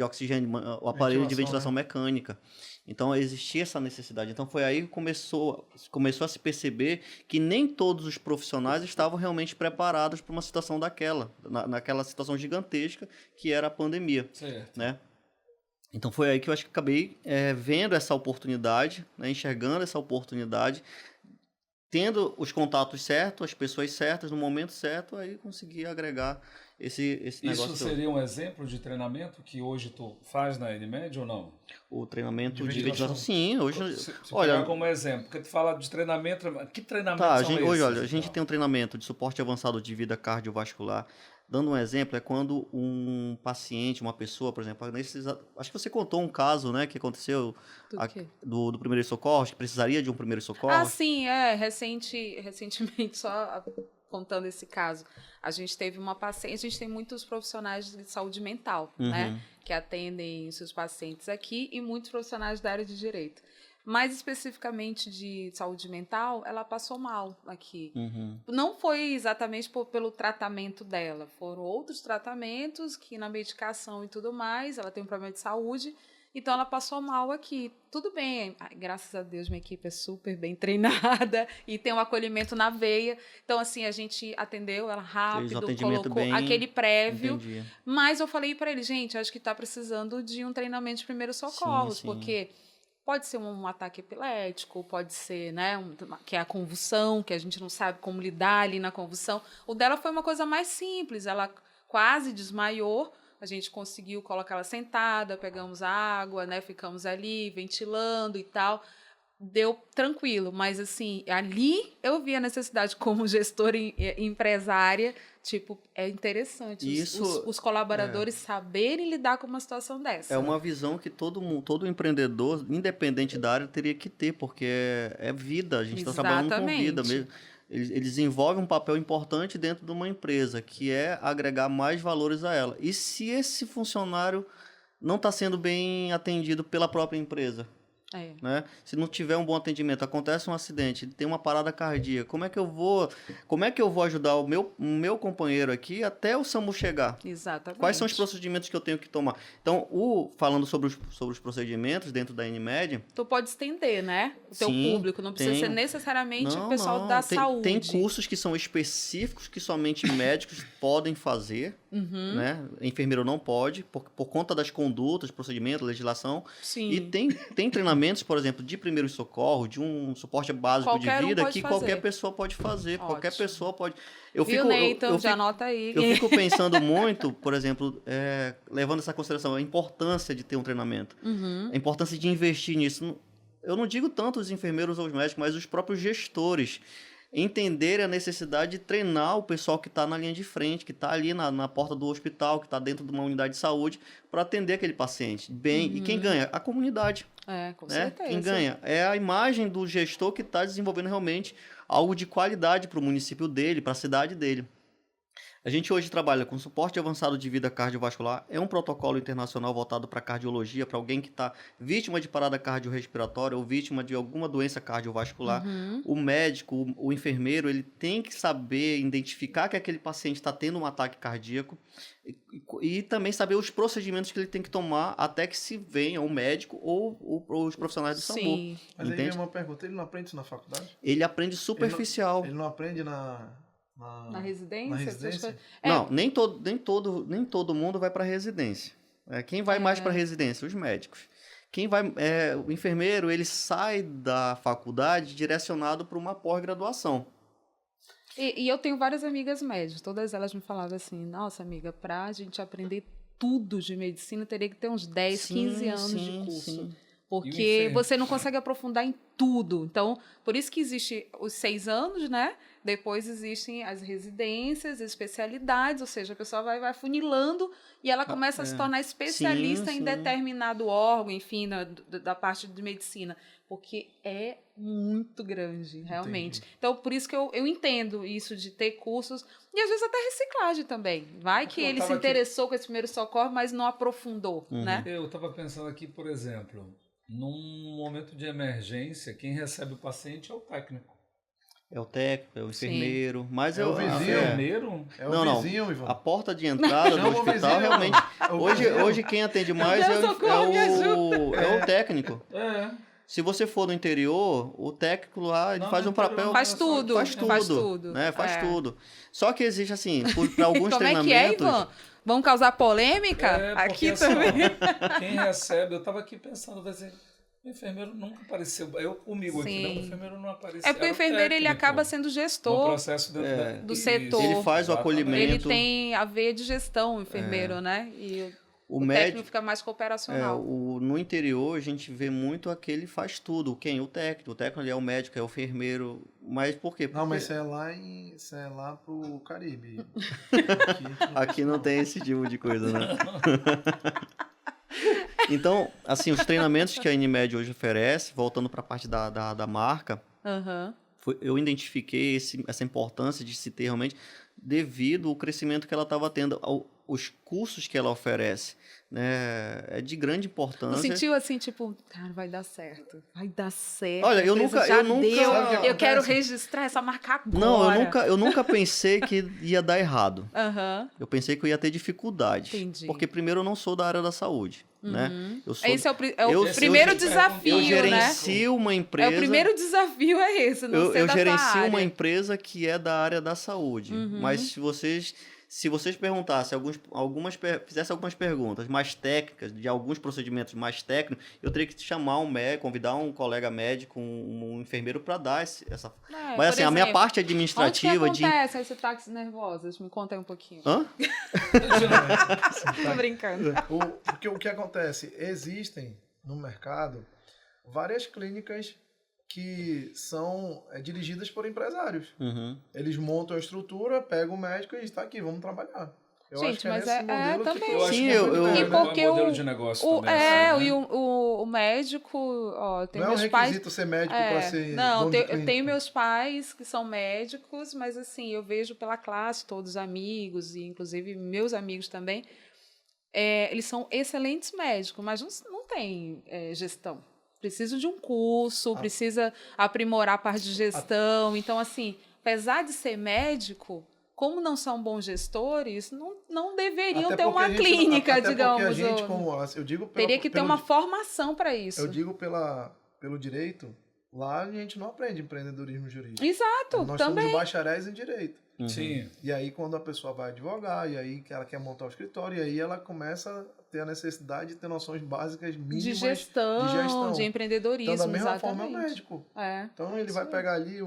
oxigênio, o aparelho de ventilação mecânica. Então, existia essa necessidade. Então, foi aí que começou a se perceber que nem todos os profissionais estavam realmente preparados para uma situação naquela situação gigantesca que era a pandemia. Certo. Né? Então, foi aí que eu acho que acabei vendo essa oportunidade, né, enxergando essa oportunidade, tendo os contatos certos, as pessoas certas, no momento certo, aí consegui agregar esse negócio. Isso seria um exemplo de treinamento que hoje tu faz na NMed ou não? O treinamento de ventilação? Sim, hoje... Se olha, como exemplo, porque tu fala de treinamento, que treinamento são esses? Hoje, olha, a gente tem um treinamento de suporte avançado de vida cardiovascular. Dando um exemplo, é quando um paciente, uma pessoa, por exemplo, acho que você contou um caso, né, que aconteceu do primeiro socorro, que precisaria de um primeiro socorro. Ah, sim, recentemente, só contando esse caso, a gente teve uma paciente, a gente tem muitos profissionais de saúde mental, né, que atendem seus pacientes aqui e muitos profissionais da área de direito. Mais especificamente de saúde mental, ela passou mal aqui. Não foi exatamente pelo tratamento dela, foram outros tratamentos que na medicação e tudo mais, ela tem um problema de saúde, então ela passou mal aqui. Tudo bem, graças a Deus minha equipe é super bem treinada e tem um acolhimento na veia. Então assim, a gente atendeu ela rápido, colocou aquele prévio, mas eu falei para ele, gente, acho que está precisando de um treinamento de primeiros socorros, porque... Pode ser um ataque epilético, pode ser, né, que é a convulsão, que a gente não sabe como lidar ali na convulsão. O dela foi uma coisa mais simples, ela quase desmaiou, a gente conseguiu colocar ela sentada, pegamos a água, né, ficamos ali ventilando e tal. Deu tranquilo, mas assim, ali eu vi a necessidade como gestora e empresária, tipo, é interessante os colaboradores saberem lidar com uma situação dessa. É uma visão que todo empreendedor, independente da área, teria que ter, porque é vida, a gente está trabalhando com vida mesmo. Eles desenvolvem um papel importante dentro de uma empresa, que é agregar mais valores a ela. E se esse funcionário não está sendo bem atendido pela própria empresa? Né? Se não tiver um bom atendimento, acontece um acidente, tem uma parada cardíaca, como é que eu vou ajudar o meu companheiro aqui até o SAMU chegar? Exatamente. Quais são os procedimentos que eu tenho que tomar? Então, falando sobre os procedimentos dentro da N-Med... Tu pode estender, né? O teu público, não precisa ser necessariamente o pessoal da saúde. Tem cursos que são específicos, que somente médicos podem fazer, né? Enfermeiro não pode, por conta das condutas, procedimentos, legislação. Sim. E tem treinamentos, por exemplo, de primeiro socorro, de um suporte básico de vida, que qualquer pessoa pode fazer. Ótimo. Qualquer pessoa pode... Já anota aí. Eu fico pensando muito, por exemplo, levando essa consideração, a importância de ter um treinamento. A importância de investir nisso. Eu não digo tanto os enfermeiros ou os médicos, mas os próprios gestores entenderem a necessidade de treinar o pessoal que está na linha de frente, que está ali na porta do hospital, que está dentro de uma unidade de saúde, para atender aquele paciente bem. E quem ganha? A comunidade. Com certeza. Quem ganha é a imagem do gestor que está desenvolvendo realmente algo de qualidade para o município dele, para a cidade dele. A gente hoje trabalha com suporte avançado de vida cardiovascular, é um protocolo internacional voltado para cardiologia, para alguém que está vítima de parada cardiorrespiratória ou vítima de alguma doença cardiovascular. O médico, o enfermeiro, ele tem que saber identificar que aquele paciente está tendo um ataque cardíaco e também saber os procedimentos que ele tem que tomar até que se venha o médico ou os profissionais do SAMU. Sim. Mas aí vem uma pergunta, ele não aprende isso na faculdade? Ele aprende superficial. Ele não aprende na residência? Na residência? Não, nem todo mundo vai para residência. Quem vai mais para residência? Os médicos. O enfermeiro, ele sai da faculdade direcionado para uma pós-graduação. E eu tenho várias amigas médicas, todas elas me falavam assim, nossa amiga, para a gente aprender tudo de medicina, teria que ter uns 10, 15 anos de curso. Sim. Porque você não consegue aprofundar em tudo. Então, por isso que existe os 6 anos, né? Depois existem as residências, as especialidades, ou seja, a pessoa vai funilando e ela começa a se tornar especialista em determinado órgão, enfim, da parte de medicina. Porque é muito grande, realmente. Entendi. Então, por isso que eu entendo isso de ter cursos, e às vezes até reciclagem também. Vai que ele se interessou com esse primeiro socorro, mas não aprofundou, né? Eu estava pensando aqui, por exemplo, num momento de emergência, quem recebe o paciente é o técnico. É o técnico, é o enfermeiro, mas é o vizinho. Enfermeiro? É o vizinho, Ivan. A porta de entrada do hospital, realmente. Hoje quem atende mais é o técnico. Se você for no interior, o técnico lá ele faz um papel... Faz tudo. Né? Faz tudo. Só que existe, assim, para alguns Como treinamentos... Como é que é, Ivan? Vamos causar polêmica? Aqui assim, também. Quem recebe, eu estava aqui pensando, assim, o enfermeiro nunca apareceu. Eu comigo aqui, não, o enfermeiro não apareceu. É porque o enfermeiro ele acaba sendo gestor no processo do setor. Ele faz o acolhimento. Ele tem a veia de gestão, o enfermeiro, né? E o técnico fica mais cooperacional. No interior, a gente vê muito aquele faz tudo. Quem? O técnico. O técnico ele é o médico, é o enfermeiro. Mas por quê? Não, mas isso é lá pro Caribe. Aqui não tem esse tipo de coisa, né? Então, assim, os treinamentos que a N-Med hoje oferece, voltando para a parte da marca, eu identifiquei essa importância de se ter realmente devido ao crescimento que ela estava tendo, os cursos que ela oferece, né? É de grande importância. Você sentiu assim, tipo, cara, vai dar certo. Olha, eu nunca eu quero registrar essa marca agora. Não, eu nunca pensei que ia dar errado. Eu pensei que eu ia ter dificuldade. Entendi. Porque primeiro eu não sou da área da saúde. Né? Esse é o primeiro desafio, eu gerencio uma empresa. O primeiro desafio é esse, não eu ser da gerencio tua área. uma empresa que é da área da saúde. Mas se vocês se vocês perguntassem, fizessem algumas perguntas mais técnicas, de alguns procedimentos mais técnicos, eu teria que chamar um médico, convidar um colega médico, um enfermeiro para dar essa... Mas assim, a minha parte administrativa... Onde que acontece esse ataques nervosos? Me conta aí um pouquinho. Hã? Tô brincando. Porque o que acontece? Existem no mercado várias clínicas que são dirigidas por empresários. Uhum. Eles montam a estrutura, pegam o médico e está aqui, vamos trabalhar. Eu Gente, acho que mas nesse modelo também. que Eu acho Sim, que é eu- muito E bom, porque é um modelo de negócio também. assim, né? e o médico, ó, tem não é um meus pais. requisito ser médico para ser Não, dono de eu clínica. tenho meus pais que são médicos, mas assim, eu vejo pela classe, todos amigos, e inclusive meus amigos também, eles são excelentes médicos, mas não tem gestão. Precisa de um curso, precisa aprimorar a parte de gestão. Então, assim, apesar de ser médico, como não são bons gestores, não deveriam Até ter porque uma a gente- clínica, até porque digamos. a gente, eu digo Teria que ter uma formação para isso. Eu digo pelo direito, lá a gente não aprende empreendedorismo jurídico. Exato, Nós também. somos bacharéis em direito. Sim. E aí, quando a pessoa vai advogar, e aí que ela quer montar o escritório, e aí ela começa a ter a necessidade de ter noções básicas mínimas De gestão, de empreendedorismo, Então, da mesma exatamente. forma, é o médico. É. Então, ele vai pegar ali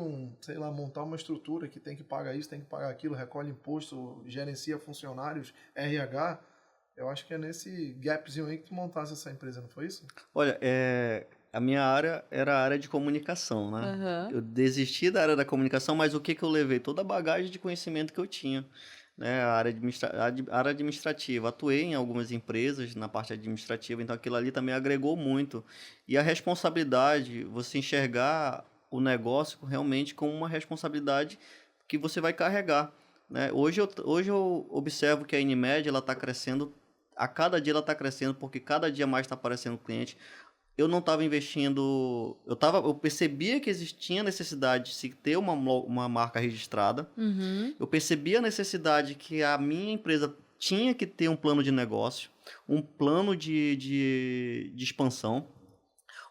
montar uma estrutura que tem que pagar isso, tem que pagar aquilo, recolhe imposto, gerencia funcionários, RH. Eu acho que é nesse gapzinho aí que tu montasse essa empresa, não foi isso? Olha, a minha área era a área de comunicação, né? Aham. Eu desisti da área da comunicação, mas o que eu levei? Toda a bagagem de conhecimento que eu tinha, né? A área administrativa. Atuei em algumas empresas na parte administrativa, então aquilo ali também agregou muito. E a responsabilidade, você enxergar o negócio realmente como uma responsabilidade que você vai carregar, né? Hoje eu observo que a Inimed, ela está crescendo, a cada dia ela está crescendo, porque cada dia mais está aparecendo cliente. Eu não estava investindo... Eu percebia que existia necessidade de se ter uma marca registrada. Uhum. Eu percebia a necessidade que a minha empresa tinha que ter um plano de negócio, um plano de expansão,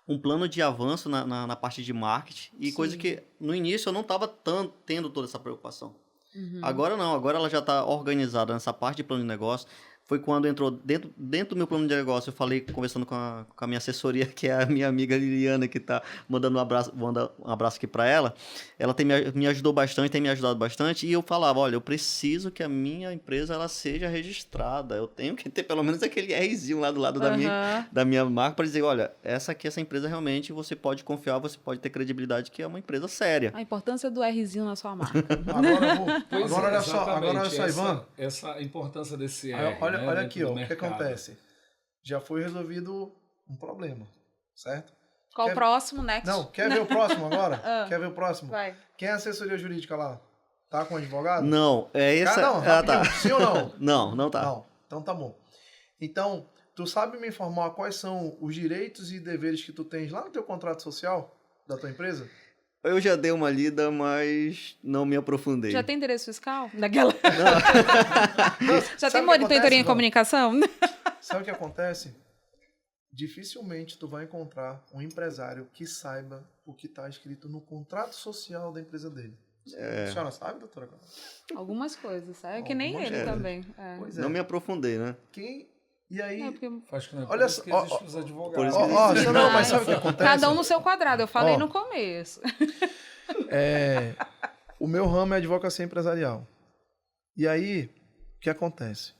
um plano de avanço na parte de marketing. E Sim. coisa que no início eu não estava tendo toda essa preocupação. Uhum. Agora não, agora ela já está organizada nessa parte de plano de negócio. Foi quando entrou dentro do meu plano de negócio, eu falei, conversando com a minha assessoria, que é a minha amiga Liliana, que está mandando um abraço aqui para ela. Ela me ajudou bastante, tem me ajudado bastante, e eu falava, olha, eu preciso que a minha empresa ela seja registrada, eu tenho que ter pelo menos aquele Rzinho lá do lado da minha marca, para dizer, olha, essa empresa realmente você pode confiar, você pode ter credibilidade, que é uma empresa séria. A importância do Rzinho na sua marca. Agora olha só, Ivan. Essa importância desse R, Olha dentro aqui, do ó, o que mercado. acontece? Já foi resolvido um problema, certo? Qual o próximo, Next? Não, quer ver o próximo agora? Quer ver o próximo? Vai. Quem é a assessoria jurídica lá? Tá com advogado? Não, é essa... Não, tá. Sim ou não? Não tá. Não, então tá bom. Então, tu sabe me informar quais são os direitos e deveres que tu tens lá no teu contrato social da tua empresa? Eu já dei uma lida, mas não me aprofundei. Já tem endereço fiscal? Daquela... Já Sabe tem o que monitoria acontece, em Ivan? comunicação? Sabe o que acontece? Dificilmente tu vai encontrar um empresário que saiba o que está escrito no contrato social da empresa dele. A senhora sabe, doutora? Algumas coisas, é que nem Algumas ele coisas. também. É. Pois é. Não me aprofundei, né? E aí... É, porque Acho que não é Olha por isso só, que ó, existem os advogados. por isso que Ó, existe. não, mas sabe o que acontece? cada um no seu quadrado, eu falei Ó. no começo. O meu ramo é advocacia empresarial. E aí, o que acontece?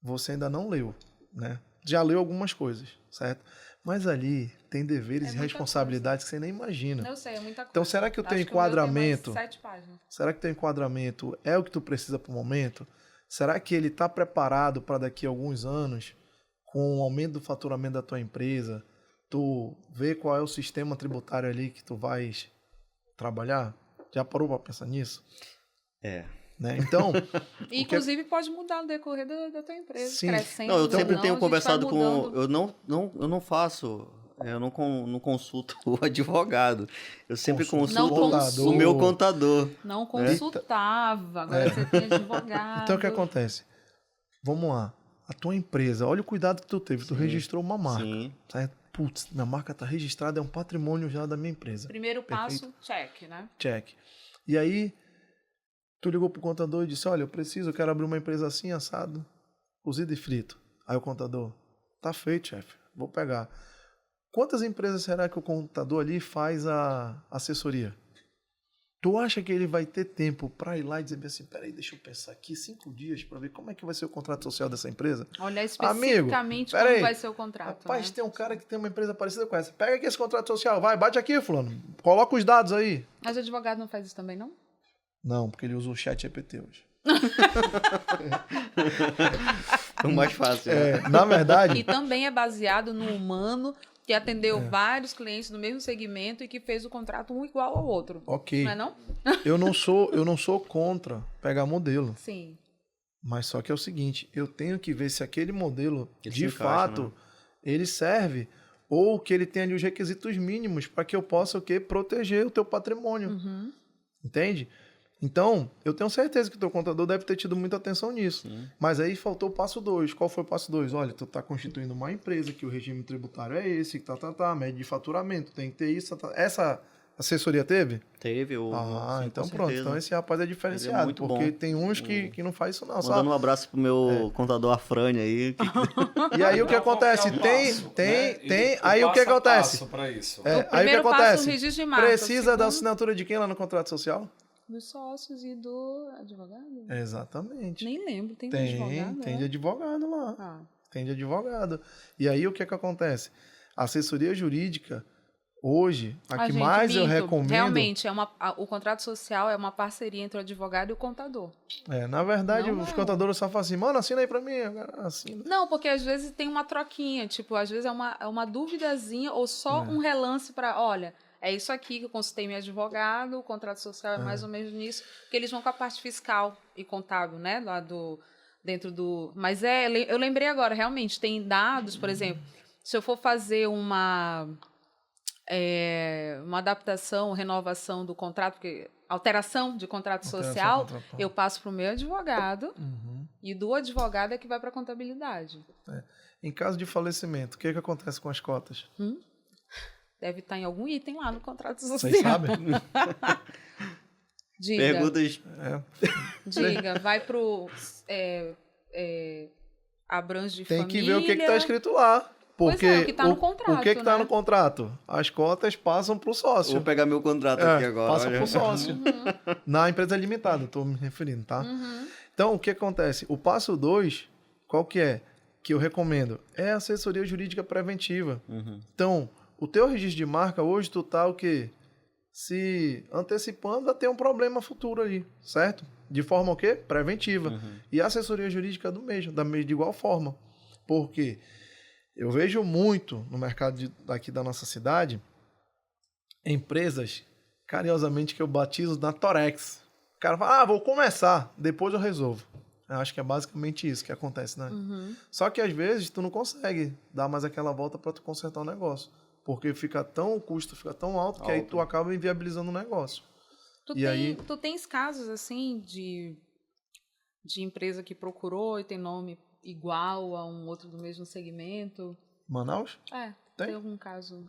Você ainda não leu, né? Já leu algumas coisas, certo? Mas ali tem deveres e muita responsabilidades que você nem imagina. Eu sei, é muita coisa. Então, será que o teu Acho que o meu tem mais enquadramento... 7 páginas. Será que teu enquadramento é o que tu precisa para o momento? Será que ele está preparado para daqui a alguns anos, com o aumento do faturamento da tua empresa, tu ver qual é o sistema tributário ali que tu vais trabalhar? Já parou para pensar nisso? É. Né? Então, E, inclusive, pode mudar no decorrer da tua empresa, Sim. crescendo. Não, eu sempre ou tenho a gente conversado vai com... mudando. Eu não faço... Eu não consulto o advogado. Eu sempre Consulta consulto o contador. o meu contador. Não consultava, agora você tem advogado. então o que acontece? Vamos lá. A tua empresa, olha o cuidado que tu teve. Tu registrou uma marca. Sim. Certo? Putz, minha marca está registrada, é um patrimônio já da minha empresa. Primeiro passo, check, né? Check. E aí, Tu ligou pro contador e disse, olha, eu quero abrir uma empresa assim, assado, cozido e frito. Aí o contador, tá feito, chefe, vou pegar. Quantas empresas será que o contador ali faz a assessoria? Tu acha que ele vai ter tempo para ir lá e dizer assim, peraí, deixa eu pensar aqui 5 dias para ver como é que vai ser o contrato social dessa empresa? Olhar especificamente como vai ser o contrato. Rapaz, tem um cara que tem uma empresa parecida com essa. Pega aqui esse contrato social, vai, bate aqui, fulano. Coloca os dados aí. Mas o advogado não faz isso também, não? Não, porque ele usa o chat GPT hoje. É o mais fácil. Na verdade... E também é baseado no humano que atendeu vários clientes do mesmo segmento e que fez o contrato um igual ao outro. Ok. Não é não? Eu não sou contra pegar modelo. Sim. Mas só que é o seguinte, eu tenho que ver se aquele modelo, Ele de se encaixa, fato, né? ele serve ou que ele tem ali os requisitos mínimos para que eu possa o quê? Proteger o teu patrimônio. Uhum. Entende? Então, eu tenho certeza que o teu contador deve ter tido muita atenção nisso. Sim. Mas aí faltou o passo 2. Qual foi o passo 2? Olha, tu está constituindo uma empresa, que o regime tributário é esse, média de faturamento, tem que ter isso. Essa assessoria teve? Teve. Sim, Então com pronto. certeza. Então esse rapaz é diferenciado. Ele é muito porque bom. tem uns que não faz isso não, sabe? Mandando um abraço pro meu contador Afrânio aí. E aí o que acontece? Tem. Aí o que acontece? Para isso. Aí o que primeiro passo, o acontece? registro de marca. Precisa da Segundo, assinatura de quem lá no contrato social? dos sócios e do advogado? Exatamente. Nem lembro. Tem Tem advogado? de advogado lá. Ah. Tem de advogado. E aí o que acontece? A assessoria jurídica, hoje, a que gente, mais eu minto. recomendo... Realmente, o contrato social é uma parceria entre o advogado e o contador. Na verdade, Não os é. contadores só falam assim, mano, assina aí pra mim. Assina. Não, porque às vezes tem uma troquinha, tipo, às vezes é uma duvidazinha ou só um relance para, olha, é isso aqui que eu consultei meu advogado, o contrato social é mais ou menos nisso, porque eles vão com a parte fiscal e contábil, né, lá dentro do... Mas eu lembrei agora, realmente, tem dados, por exemplo, se eu for fazer uma adaptação, renovação do contrato, porque alteração de contrato social, contratual. eu passo para o meu advogado Uhum. e do advogado é que vai para a contabilidade. Em caso de falecimento, o que acontece com as cotas? Deve estar em algum item lá no contrato social. Vocês sabem? Diga, Perguntas. diga, vai pro abrange de Tem família. que ver o que está escrito lá. Pois Porque é, o que tá no contrato, o que está né? no contrato? As cotas passam para o sócio. Vou pegar meu contrato aqui agora. Passa olha. para o sócio. Na empresa limitada, estou me referindo, tá? Então, o que acontece? O passo 2, qual que é? Que eu recomendo? É a assessoria jurídica preventiva. Então, o teu registro de marca, hoje tu tá o quê? Se antecipando a ter um problema futuro ali, certo? De forma o quê? Preventiva. E a assessoria jurídica de igual forma. Por quê? Eu vejo muito no mercado daqui da nossa cidade empresas, carinhosamente, que eu batizo na Torex. O cara fala, vou começar, depois eu resolvo. Eu acho que é basicamente isso que acontece, né? Só que às vezes tu não consegue dar mais aquela volta para tu consertar o negócio. Porque o custo fica tão alto que aí tu acaba inviabilizando o negócio. Tu tens casos, assim, de empresa que procurou e tem nome igual a um outro do mesmo segmento? Manaus? Tem algum caso?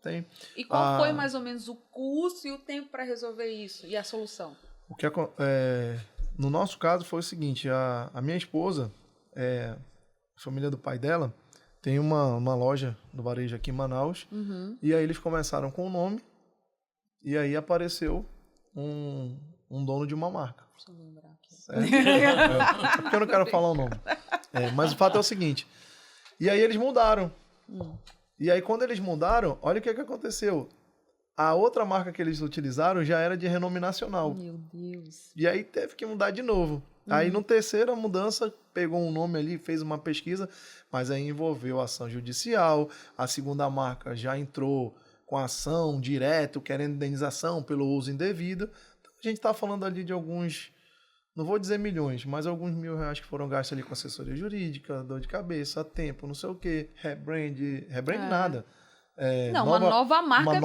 Tem. E qual foi mais ou menos o custo e o tempo para resolver isso? E a solução? No nosso caso foi o seguinte, a minha esposa, a família do pai dela, tem uma loja do varejo aqui em Manaus, e aí eles começaram com o nome, e aí apareceu um dono de uma marca. Deixa eu lembrar aqui. É porque eu não quero falar o nome. Mas o fato é o seguinte, e aí eles mudaram. E aí quando eles mudaram, olha o que aconteceu. A outra marca que eles utilizaram já era de renome nacional. Meu Deus. E aí teve que mudar de novo. Aí no terceiro a mudança, pegou um nome ali, fez uma pesquisa, mas aí envolveu ação judicial, a segunda marca já entrou com ação direto, querendo indenização pelo uso indevido. Então a gente está falando ali de alguns, não vou dizer milhões, mas alguns R$1.000 que foram gastos ali com assessoria jurídica, dor de cabeça, tempo, não sei o quê, rebrand nada. Uma nova marca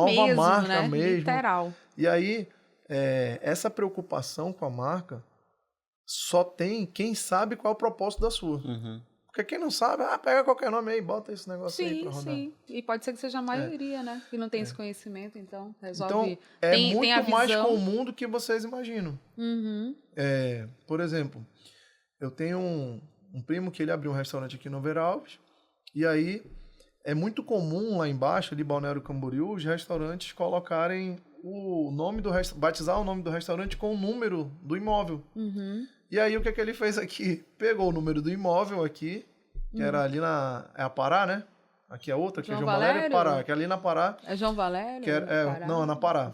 mesmo. Literal. E aí, essa preocupação com a marca só tem quem sabe qual é o propósito da sua. Porque quem não sabe, pega qualquer nome aí, bota esse negócio aí pra Sim, rodar. sim. E pode ser que seja a maioria, né? Que não tem esse conhecimento, então resolve. Então, é tem muito a mais visão. comum do que vocês imaginam. Uhum. Por exemplo, eu tenho um primo que ele abriu um restaurante aqui no Veralves, e aí é muito comum lá embaixo, de Balneário Camboriú, os restaurantes colocarem o nome do batizar o nome do restaurante com o número do imóvel. Uhum. E aí o que é que ele fez aqui? Pegou o número do imóvel aqui, que era ali é a Pará, né? Aqui é outra, que é João João Valério e Valério? Pará, que é ali na Pará. É João Valério? Que Pará? não, é na Pará.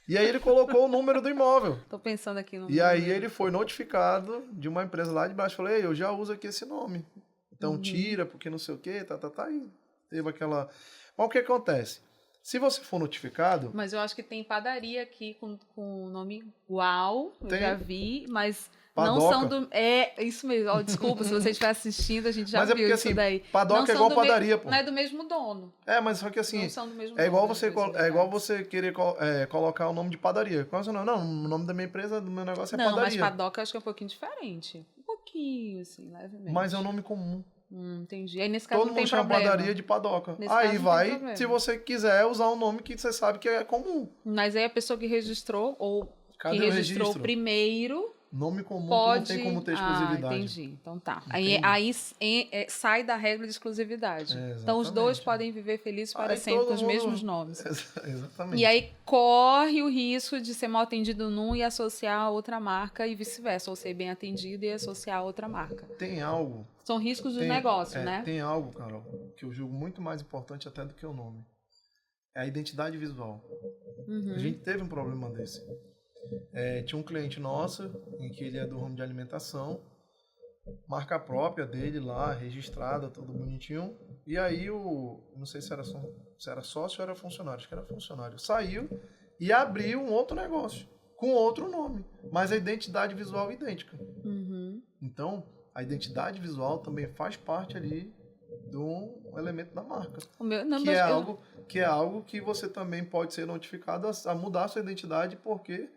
E aí ele colocou o número do imóvel. Tô pensando aqui no E aí nome. ele foi notificado de uma empresa lá de baixo. Falei, ei, eu já uso aqui esse nome. Então tira, porque não sei o quê, e teve aquela... Mas o que acontece? Se você for notificado... Mas eu acho que tem padaria aqui com o nome igual, eu Tem. já vi, mas Padoca. não são do... É, isso mesmo. Ó, desculpa, se você estiver assistindo, a gente já Mas é viu porque isso assim, daí. padoca Não é são igual do padaria, pô. Não é do mesmo dono. Mas só que assim, Não são do mesmo é igual dono, você, as duas é igual unidades. você querer colocar o nome de padaria. Qual é o seu nome? Não, o nome da minha empresa, do meu negócio é Não, mas padaria. padoca eu acho que é um pouquinho diferente. Um pouquinho, assim, levemente. Mas é um nome comum. Entendi. Aí nesse caso Todo não tem mundo chama problema. padaria de padoca. Nesse caso Aí não tem vai, problema. se você quiser usar um nome que você sabe que é comum. Mas aí a pessoa que registrou, ou Cadê que o registrou registro? primeiro, Nome comum pode... que não tem como ter exclusividade. entendi. Então tá. Entendi. Sai da regra de exclusividade. Então os Exatamente. dois podem viver felizes para Aí sempre todo com os mundo- mesmos nomes. Exatamente. E aí corre o risco de ser mal atendido num e associar a outra marca e vice-versa, ou ser bem atendido e associar a outra marca. Tem algo... São riscos do tem- negócio, né? Tem algo, Carol, que eu julgo muito mais importante até do que o nome. É a identidade visual. Uhum. A gente teve um problema desse. Tinha um cliente nosso, em que ele é do ramo de alimentação, marca própria dele lá, registrada, tudo bonitinho. E aí não sei se era sócio ou era funcionário, acho que era funcionário. Saiu e abriu um outro negócio, com outro nome, mas a identidade visual é idêntica. Uhum. Então, a identidade visual também faz parte ali do elemento da marca. Que é algo que você também pode ser notificado a mudar a sua identidade, porque...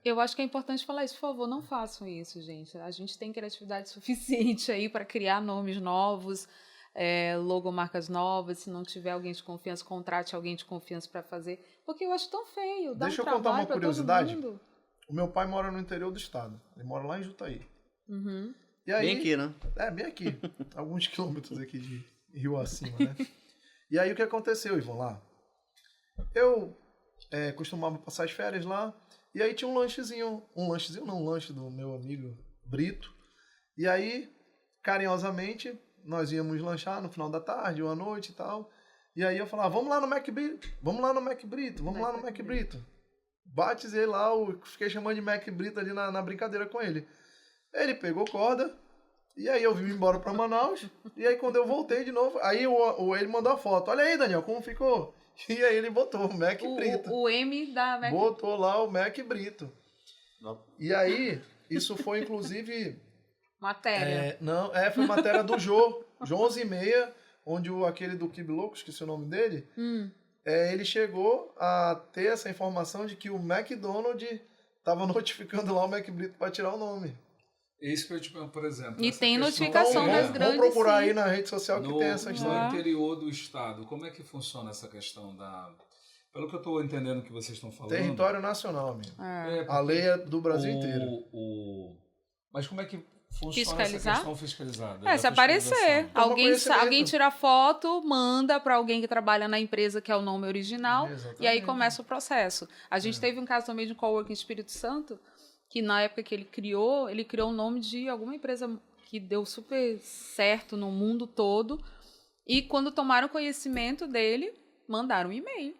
Eu acho que é importante falar isso, por favor, não façam isso, gente. A gente tem criatividade suficiente aí para criar nomes novos, logomarcas novas. Se não tiver alguém de confiança, contrate alguém de confiança para fazer, porque eu acho tão feio. Dá Deixa um eu contar uma trabalho pra todo curiosidade. mundo. O meu pai mora no interior do estado. Ele mora lá em Jutaí. Uhum. E aí, Bem aqui, né? bem aqui. Alguns quilômetros aqui de rio acima, né? E aí o que aconteceu, Ivan, lá? Eu costumava passar as férias lá. E aí tinha um lanche do meu amigo Brito. E aí, carinhosamente, nós íamos lanchar no final da tarde ou à noite e tal. E aí eu falava, vamos lá no Mac Brito, vamos lá no Mac Brito, vamos lá no Mac Brito. Batizei lá, fiquei chamando de Mac Brito ali na brincadeira com ele. Ele pegou corda, e aí eu vim embora pra Manaus. E aí quando eu voltei de novo, aí ele mandou a foto. Olha aí, Daniel, como ficou? E aí ele botou o Mac Brito. O M da Mac Botou lá o Mac Brito. E aí, isso foi inclusive... matéria. Foi matéria do João 11:30, onde aquele do Kibe Louco, esqueci o nome dele, ele chegou a ter essa informação de que o McDonald's estava notificando lá o Mac Brito para tirar o nome. Isso que eu te pergunto, por exemplo. E essa tem questão- notificação das grandes. Vamos procurar sim. aí na rede social que tem essa história. No interior do estado, como é que funciona essa questão da... Pelo que eu estou entendendo que vocês estão falando... Território nacional, amigo. É. A lei é do Brasil inteiro. Mas como é que funciona Fiscalizar? essa questão fiscalizada? Se da aparecer. fiscalização? Toma Alguém conhecimento. tira foto, manda para alguém que trabalha na empresa, que é o nome original, Exatamente. e aí começa o processo. A gente teve um caso também de um coworking em Espírito Santo, que na época que ele criou o nome de alguma empresa que deu super certo no mundo todo, e quando tomaram conhecimento dele, mandaram um e-mail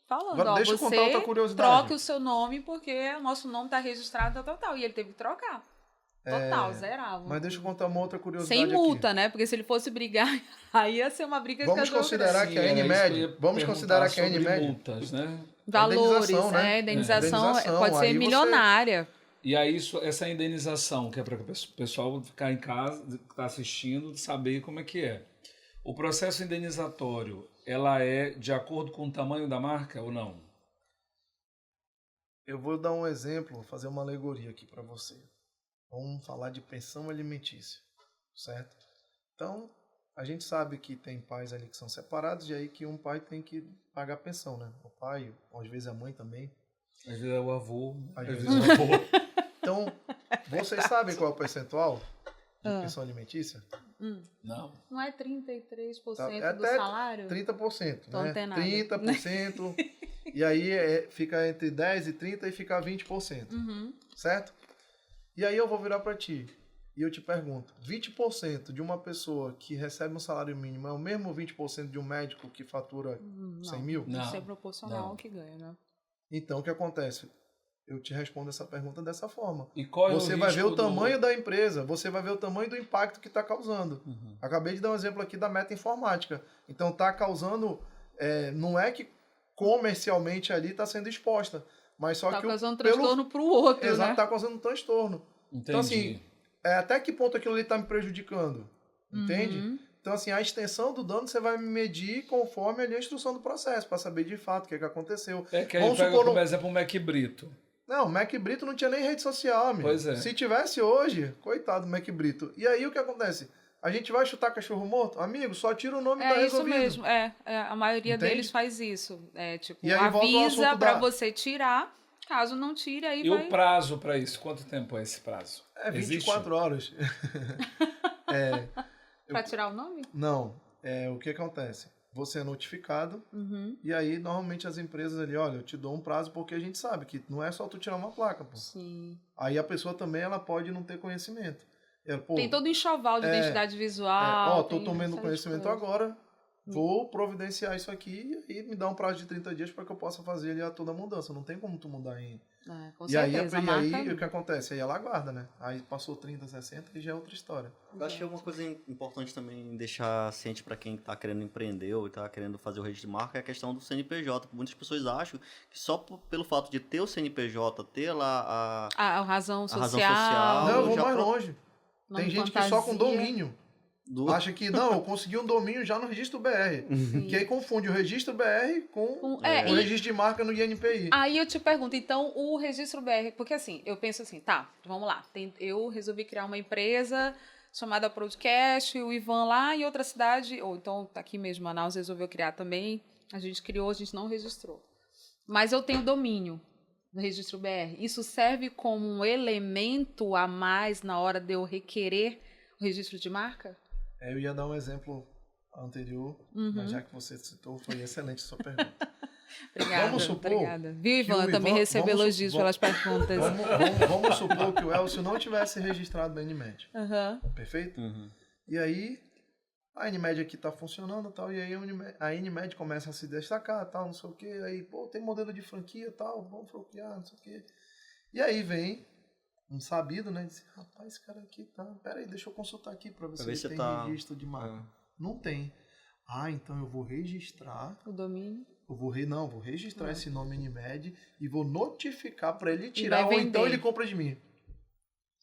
falando, Agora, deixa eu contar outra você curiosidade. troque o seu nome porque o nosso nome está registrado, tal. E ele teve que trocar. Total, zerava. Mas deixa eu contar uma outra curiosidade Sem aqui. multa, né? Porque se ele fosse brigar, aí ia ser uma briga Vamos de casal considerar grande. que a Sim, NMed, era isso que eu ia vamos considerar que a perguntar sobre NMed... multas, né? Valores, indenização, né? né? Indenização Indenização, pode ser aí você- milionária. E aí, essa indenização, que é para o pessoal ficar em casa, que está assistindo, saber como é que é. O processo indenizatório, ela é de acordo com o tamanho da marca ou não? Eu vou dar um exemplo, vou fazer uma alegoria aqui para você. Vamos falar de pensão alimentícia. certo? Então, a gente sabe que tem pais ali que são separados, e aí que um pai tem que pagar pensão, né? O pai, ou às vezes a mãe também. Às vezes é o avô, Às às vezes vezes é o avô. Então, vocês sabem qual é o percentual de pensão alimentícia? Não. Não é 33% Tá, do até salário? 30%, Tô né? antenada. 30%, e aí fica entre 10 e 30 e fica 20%, certo? E aí eu vou virar para ti e eu te pergunto, 20% de uma pessoa que recebe um salário mínimo é o mesmo 20% de um médico que fatura 100 mil? Não, Não, isso é proporcional não. ao que ganha, né? Então, o que acontece? Eu te respondo essa pergunta dessa forma. E qual é Você o vai ver risco o tamanho da empresa, você vai ver o tamanho do impacto que está causando. Acabei de dar um exemplo aqui da meta informática. Então, está causando... não é que comercialmente ali está sendo exposta, mas só Tá que causando transtorno pro outro, Exato, né? está causando um transtorno. Entendi. Então, assim, até que ponto aquilo ali está me prejudicando? Entende? Então, assim, a extensão do dano você vai medir conforme ali a instrução do processo, para saber de fato o que aconteceu. É que aí Vamos pega supor como exemplo o Mac Brito. Não, o Mac Brito não tinha nem rede social, amigo. Pois é. Se tivesse hoje, coitado do Mac Brito. E aí o que acontece? A gente vai chutar cachorro morto? Amigo, só tira o nome e tá É isso resolvido. mesmo, a maioria Entende? deles faz isso. Tipo, E aí volta ao avisa assunto pra da- você tirar, caso não tire, aí E vai... o prazo para isso? Quanto tempo é esse prazo? É 24 Existe? horas. Pra tirar o nome? Não, o que acontece? Você é notificado e aí normalmente as empresas ali, olha, eu te dou um prazo porque a gente sabe que não é só tu tirar uma placa, pô. Sim. Aí a pessoa também ela pode não ter conhecimento. Ela, pô, Tem todo um enxoval de identidade visual. tô tem tomando uma série de conhecimento coisas. agora, vou providenciar isso aqui e me dá um prazo de 30 dias para que eu possa fazer ali toda a mudança. Não tem como tu mudar em... Com E aí, certeza, a marca... o que acontece? Aí ela aguarda, né? Aí passou 30, 60 e já é outra história. Eu acho que é uma coisa importante também deixar ciente para quem está querendo empreender ou está querendo fazer o registro de marca é a questão do CNPJ. Muitas pessoas acham que só pelo fato de ter o CNPJ, ter lá A razão razão social. social. Não, eu vou já mais pro- longe. nome Tem gente que fantasia. só com domínio do... acha que, não, eu consegui um domínio já no registro BR. Que aí confunde o registro BR com o e- registro de marca no INPI. Aí eu te pergunto, então, o registro BR... Porque assim, eu penso assim, tá, vamos lá. Eu resolvi criar uma empresa chamada Podcast, o Ivan lá em outra cidade, ou então aqui mesmo, Manaus, resolveu criar também. A gente criou, a gente não registrou. Mas eu tenho domínio no registro BR. Isso serve como um elemento a mais na hora de eu requerer o registro de marca? Eu ia dar um exemplo anterior, mas já que você citou, foi excelente a sua pergunta. Obrigada, Vamos supor obrigada. Viu, que Ivan? o Também Ivan- recebo vamos su- elogios vamos- pelas perguntas. Vamos supor que o Elcio não tivesse registrado na Unimed. Aham. Perfeito? Uhum. E aí, a Unimed aqui tá funcionando e tal, e aí a Unimed começa a se destacar, tal, não sei o quê, aí, pô, tem modelo de franquia tal, vamos franquear, não sei o quê. E aí vem um sabido, né, diz, rapaz, esse cara aqui tá, peraí, deixa eu consultar aqui pra ver se ver ele se tem tá- registro de marca. Não tem. Ah, então eu vou registrar, O domínio. vou registrar esse nome Unimed e vou notificar pra ele vai tirar, ou então vender. ele compra de mim.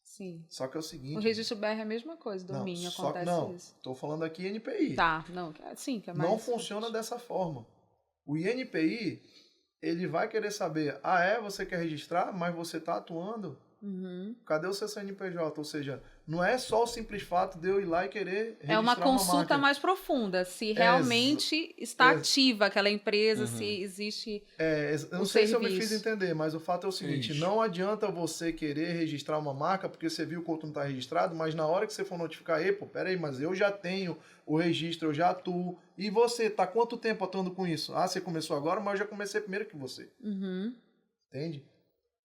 Sim. Só que é o seguinte... O registro BR é a mesma coisa, domínio, acontece não, isso. tô falando aqui NPI. Tá, não, sim, que é mais... Não funciona dessa forma. O INPI, ele vai querer saber, você quer registrar, mas você está atuando? Uhum. Cadê o seu CNPJ? Ou seja, não é só o simples fato de eu ir lá e querer registrar É uma consulta marca. mais profunda, se realmente está ex- ativa aquela empresa, se existe... Eu não o sei se eu me serviço. fiz entender, mas o fato é o seguinte, Isso. não adianta você querer registrar uma marca porque você viu que o outro não está registrado, mas na hora que você for notificar, peraí, mas eu já tenho o registro, eu já atuo. E você, tá quanto tempo atuando com isso? Ah, você começou agora, mas eu já comecei primeiro que você. Uhum. Entende?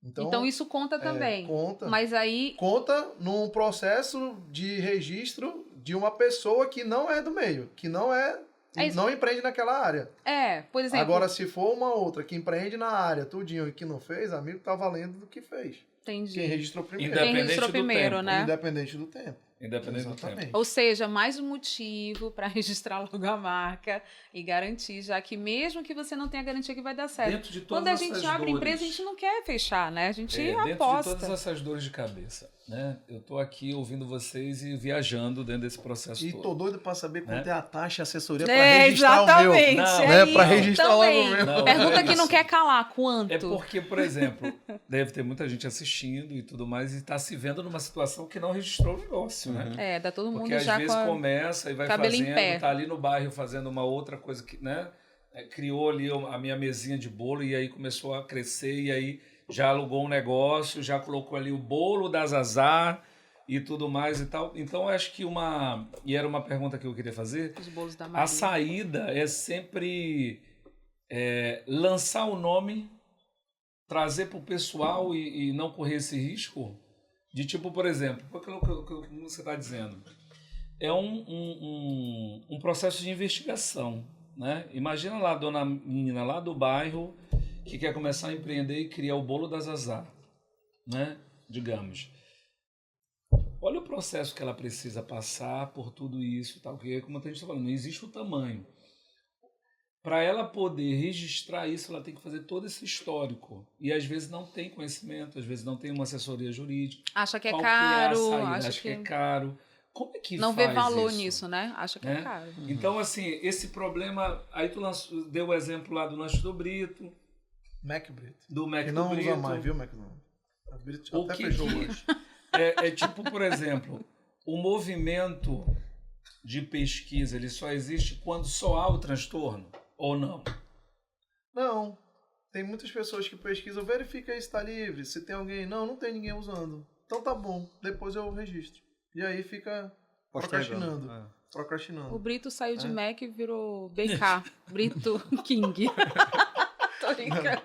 Então isso conta também. Conta. Mas aí... Conta num processo de registro de uma pessoa que não é do meio, que não não empreende naquela área. por exemplo... Agora, se for uma outra que empreende na área, tudinho, e que não fez, amigo, tá valendo do que fez. Entendi. Quem registrou primeiro. Quem Independente registrou do primeiro, tempo. né? Independente do tempo. Independente do tempo. Exatamente. Ou seja, mais um motivo para registrar logo a marca e garantir, já que mesmo que você não tenha garantia que vai dar certo. Dentro de todas Quando a gente essas abre dores, empresa, a gente não quer fechar, né? A gente dentro de aposta. todas essas dores de cabeça, né? Eu tô aqui ouvindo vocês e viajando dentro desse processo E todo. tô doido pra saber quanto Né? é a taxa e assessoria pra registrar exatamente. o meu. Não, né? Pra isso registrar logo também. o meu. Não, Pergunta é que não isso. quer calar, quanto? É porque, por exemplo, deve ter muita gente assistindo e tudo mais e está se vendo numa situação que não registrou o negócio. fácil, né? Tá todo mundo Porque às já vezes com a... começa e vai cabelo em fazendo, pé. tá ali no bairro fazendo uma outra coisa que, né? Criou ali a minha mesinha de bolo e aí começou a crescer e aí já alugou um negócio, já colocou ali o bolo da Zazá e tudo mais e tal. Então acho que e era uma pergunta que eu queria fazer, Os bolos da a Maria. saída é sempre lançar o nome, trazer para o pessoal e não correr esse risco de tipo, por exemplo, como você está dizendo, é um processo de investigação, né? Imagina lá a dona menina lá do bairro que quer começar a empreender e criar o bolo da Zazá, né? Digamos. Olha o processo que ela precisa passar por tudo isso, tal, que como a gente está falando, não existe o tamanho. Para ela poder registrar isso, ela tem que fazer todo esse histórico. E às vezes não tem conhecimento, às vezes não tem uma assessoria jurídica. Acha que é Qual caro, que é a saída? acha Acha que é caro. Como é que não faz vê valor isso? nisso, né? Acha que é caro. Então, assim, esse problema... Aí tu deu o exemplo lá do lanche do Brito. Mac Brito. Do Mac Que do não Brito. usa mais, viu, McDonald's? A Brito O até que fechou que- hoje. É tipo, por exemplo, o movimento de pesquisa, ele só existe quando só há o transtorno? Ou não? Não. Tem muitas pessoas que pesquisam, verifica aí se está livre, se tem alguém. Não tem ninguém usando. Então tá bom, depois eu registro. E aí fica procrastinando. É. Procrastinando. O Brito saiu de Mac e virou BK. Brito King. Tô brincando.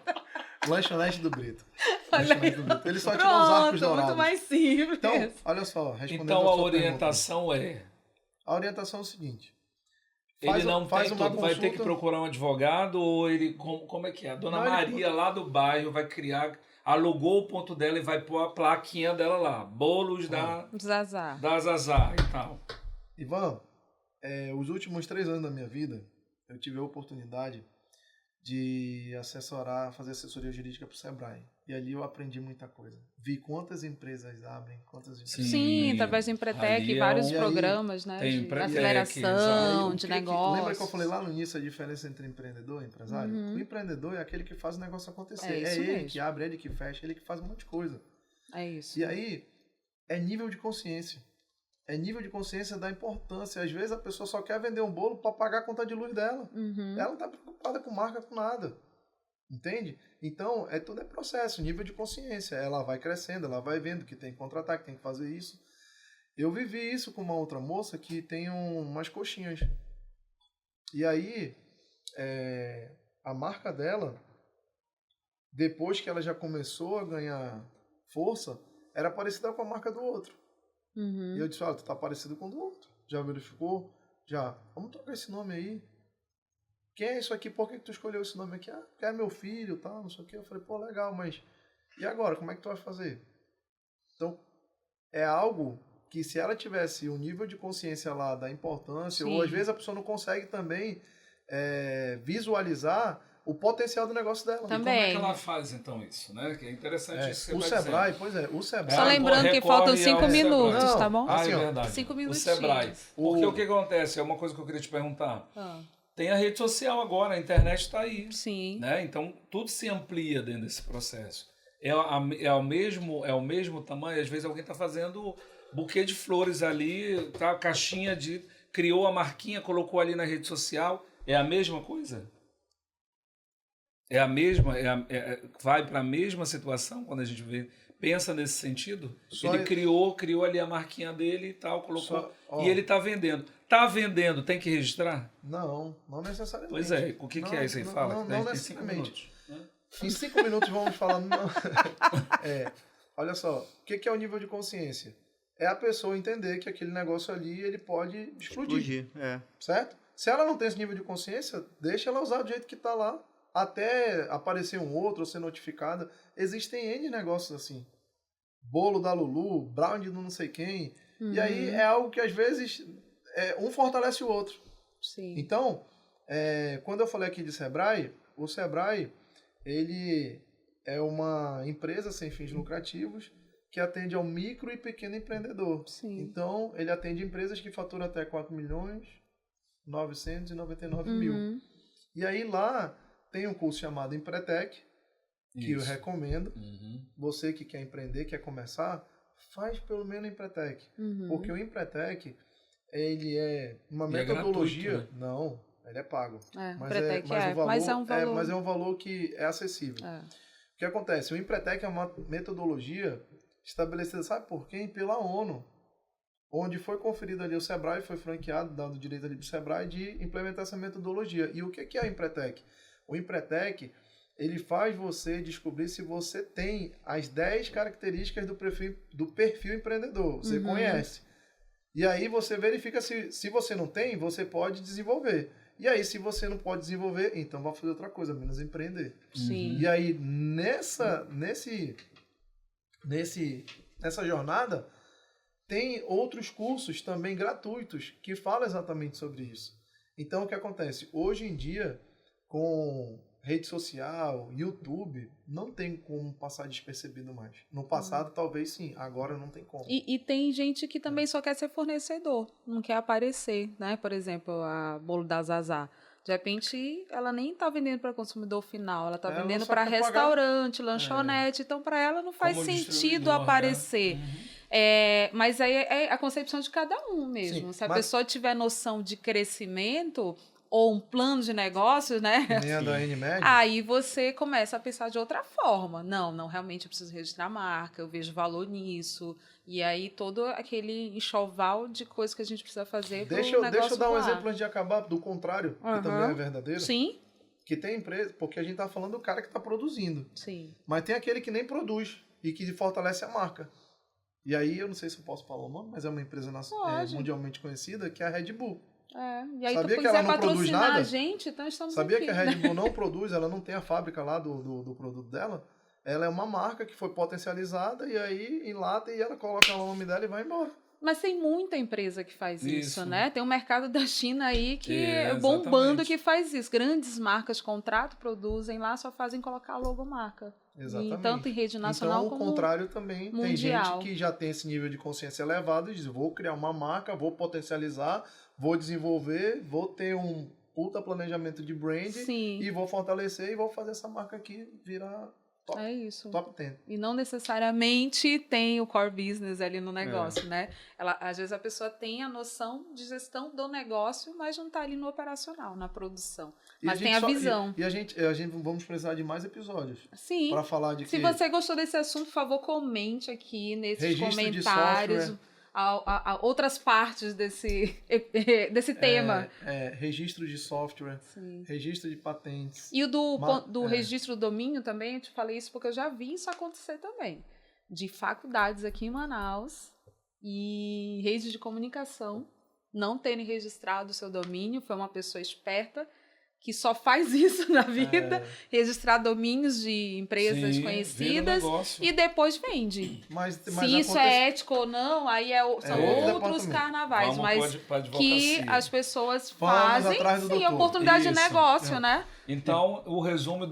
Lanchonete do Brito. Olha Lanchonete do Brito. Ele só tirou os arcos Pronto, dourados. muito mais simples. Então, olha só, respondendo Então a a sua orientação é... pergunta. A orientação é o seguinte. Ele não faz tem uma tudo, vai ter que consulta. procurar um advogado ou ele... Como é que é? A dona Não, ele- Maria lá do bairro vai criar... Alugou o ponto dela e vai pôr a plaquinha dela lá. Bolos Zazá. da Zazá e tal. Ivan, os últimos 3 anos da minha vida, eu tive a oportunidade de fazer assessoria jurídica para o Sebrae. E ali eu aprendi muita coisa. Vi quantas empresas abrem, quantas empresas... Sim, através do Empretec, Ali é vários E aí, programas, né? tem De Empretec, aceleração, O de que- negócios. Lembra que eu falei lá no início a diferença entre empreendedor e empresário? O empreendedor é aquele que faz o negócio acontecer. É É, isso ele mesmo. que abre, é ele que fecha, ele que faz um monte de coisa. É isso. E aí, é nível de consciência. É nível de consciência da importância. Às vezes a pessoa só quer vender um bolo para pagar a conta de luz dela. Ela não está preocupada com marca, com nada. Entende? Então, tudo é processo, nível de consciência. Ela vai crescendo, ela vai vendo que tem que contratar, que tem que fazer isso. Eu vivi isso com uma outra moça que tem umas coxinhas. E aí, a marca dela, depois que ela já começou a ganhar força, era parecida com a marca do outro. E eu disse, olha, tu tá parecido com o do outro. Já verificou? Já. Vamos trocar esse nome aí. Quem é isso aqui? Por que tu escolheu esse nome aqui? Ah, porque é meu filho, tal, não sei o quê. Eu falei, pô, legal, mas e agora? Como é que tu vai fazer? Então, é algo que se ela tivesse um nível de consciência lá da importância, Sim. ou às vezes a pessoa não consegue também visualizar o potencial do negócio dela. Também. Como é que ela faz então isso, né? Que é interessante isso que O você vai Sebrae, dizendo. pois é, o Sebrae. Só lembrando que recorre faltam ao 5 Sebrae. minutos, Não, tá bom? assim, é ó, verdade. 5 O minutinhos. Sebrae. Porque o que acontece? É uma coisa que eu queria te perguntar. Ah, Tem a rede social agora, a internet está aí. sim. Né? Então, tudo se amplia dentro desse processo. É o mesmo tamanho. Às vezes alguém está fazendo buquê de flores ali, tá? Caixinha de... Criou a marquinha, colocou ali na rede social. É a mesma coisa? É a mesma? Vai para a mesma situação quando a gente pensa nesse sentido? Só Ele é- criou ali a marquinha dele e tal, colocou... Ó, E ele está vendendo. Está vendendo, tem que registrar? Não necessariamente. Pois é, o que é isso aí? Fala. Não, que tem não 5 necessariamente. minutos, né? Em 5 minutos vamos falar... olha só, o que é o nível de consciência? É a pessoa entender que aquele negócio ali ele pode explodir. Certo? Se ela não tem esse nível de consciência, deixa ela usar do jeito que está lá, até aparecer um outro ou ser notificada. Existem N negócios assim. Bolo da Lulu, brownie do não sei quem. E aí é algo que às vezes um fortalece o outro. Sim. Então, quando eu falei aqui de Sebrae, o Sebrae ele é uma empresa sem fins lucrativos que atende ao micro e pequeno empreendedor. Sim. Então, ele atende empresas que faturam até 4.999.000. E aí lá tem um curso chamado Empretec, que eu Isso. recomendo. Uhum. Você que quer empreender, quer começar, faz pelo menos o Empretec. Uhum. Porque o Empretec, ele é uma E é metodologia... gratuito, né? Não, ele é pago. Mas é um valor... mas é um valor que é acessível. É. O que acontece? O Empretec é uma metodologia estabelecida, sabe por quem? Pela ONU. Onde foi conferido ali o Sebrae, foi franqueado, dado o direito ali para o Sebrae de implementar essa metodologia. E o que é o Empretec? O Empretec, ele faz você descobrir se você tem as 10 características do perfil empreendedor. Você conhece. E aí você verifica se você não tem, você pode desenvolver. E aí, se você não pode desenvolver, então vai fazer outra coisa, menos empreender. Sim. E aí, nessa jornada, tem outros cursos também gratuitos que falam exatamente sobre isso. Então, o que acontece? Hoje em dia, com rede social, YouTube, não tem como passar despercebido mais. No passado, talvez sim. Agora não tem como. E tem gente que também só quer ser fornecedor, não quer aparecer, né? Por exemplo, a Bolo da Zazá. De repente, ela nem está vendendo para consumidor final, ela está vendendo para restaurante, lanchonete. Então, para ela não faz sentido aparecer. Né? Mas aí é a concepção de cada um mesmo. Sim, se a pessoa tiver noção de crescimento ou um plano de negócios, né? Nem a da NMED. Aí você começa a pensar de outra forma. Não, realmente eu preciso registrar a marca, eu vejo valor nisso. E aí todo aquele enxoval de coisas que a gente precisa fazer para o negócio Deixa eu dar um voar. exemplo antes de acabar, do contrário, que também é verdadeiro. Sim. Que tem empresa, porque a gente tá falando do cara que está produzindo. Sim. Mas tem aquele que nem produz e que fortalece a marca. E aí, eu não sei se eu posso falar o nome, mas é uma empresa mundialmente conhecida, que é a Red Bull. E aí Sabia tu que ela quiser não produz patrocinar nada? a gente, então estamos Sabia aqui. que a Red Bull não produz, ela não tem a fábrica lá do produto dela? Ela é uma marca que foi potencializada e aí enlata e ela coloca o nome dela e vai embora. Mas tem muita empresa que faz isso, né? Tem um mercado da China aí que é exatamente. bombando que faz isso. Grandes marcas contratam, produzem lá, só fazem colocar a logomarca. Exatamente. E tanto em rede nacional então, como o contrário também. mundial. Tem gente que já tem esse nível de consciência elevado e diz, vou criar uma marca, vou potencializar, vou desenvolver, vou ter um puta planejamento de brand e vou fortalecer e vou fazer essa marca aqui virar top. É isso. Top 10. E não necessariamente tem o core business ali no negócio, né? Às vezes a pessoa tem a noção de gestão do negócio, mas não está ali no operacional, na produção. Mas tem a visão. E a gente vamos precisar de mais episódios. Sim. Para falar de Se você gostou desse assunto, por favor, comente aqui nesses comentários outras partes desse tema. Registro de software, Sim. registro de patentes. E o do registro do domínio também, eu te falei isso porque eu já vi isso acontecer também. De faculdades aqui em Manaus e redes de comunicação não terem registrado o seu domínio. Foi uma pessoa esperta que só faz isso na vida, registrar domínios de empresas conhecidas e depois vende. Mas se isso é ético ou não, aí são outros carnavais, mas que as pessoas fazem sem oportunidade de negócio, né? Então, o resumo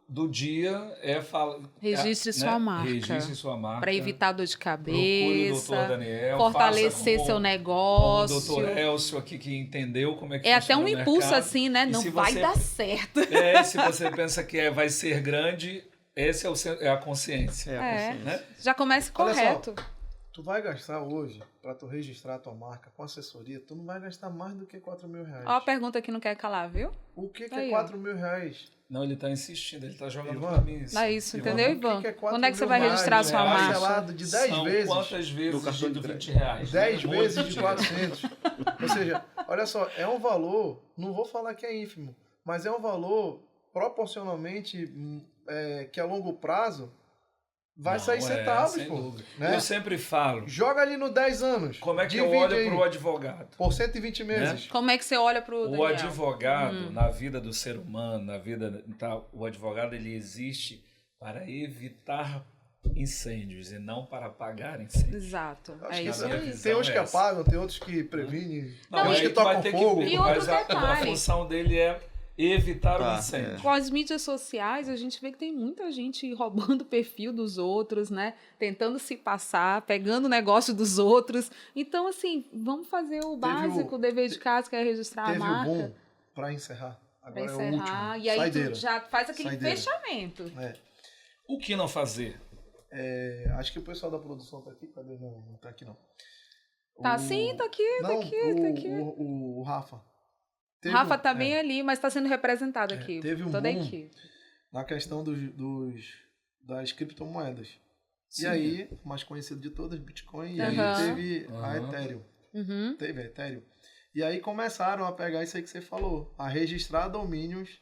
do dia é falar. Registre sua marca. Registre sua marca. Para evitar dor de cabeça. Procure o Dr. Daniel. Fortalecer seu negócio. O Dr. Elcio aqui que entendeu como é que funciona. É até um impulso assim, né? Não vai dar certo. Se você pensa que vai ser grande, esse é a consciência. Né? Já comece correto. Olha só, tu vai gastar hoje, para tu registrar a tua marca com assessoria, tu não vai gastar mais do que R$4.000. Ó a pergunta que não quer calar, viu? O que é R$4.000? Não, ele tá insistindo, ele tá jogando Ivan, pra mim isso. É isso, entendeu, Ivan? Quando é que você vai registrar a sua marca? Parcelado de 10 vezes. Quantas vezes de R$20? 10 vezes de 400. Ou seja, olha só, é um valor, não vou falar que é ínfimo, mas é um valor proporcionalmente que a longo prazo vai sair centavos, pô. Né? Eu sempre falo. Joga ali no 10 anos. Como é que eu olho pro advogado? Por 120 meses. Né? Como é que você olha pro Daniel? O advogado, na vida do ser humano, na vida... o advogado, ele existe para evitar incêndios e não para apagar incêndios. Exato. Tem uns que apagam, tem outros que previnem, tem uns que tocam fogo. E outro detalhe. A função dele é evitar o incêndio. Com as mídias sociais, a gente vê que tem muita gente roubando o perfil dos outros, né? Tentando se passar, pegando o negócio dos outros. Então, assim, vamos fazer o básico, o dever de casa, que é registrar a marca. Teve o boom para encerrar. Agora é o último. E aí tu já faz aquele fechamento. O que não fazer? Acho que o pessoal da produção tá aqui. Cadê? Não tá aqui não. Tá sim, tá aqui, tá aqui. O Rafa. Rafa tá bem ali, mas tá sendo representado aqui. Teve um toda a boom equipe. na questão das criptomoedas. Sim. E aí, mais conhecido de todas, Bitcoin, e aí teve a Ethereum. Teve a Ethereum. E aí começaram a pegar isso aí que você falou, a registrar domínios,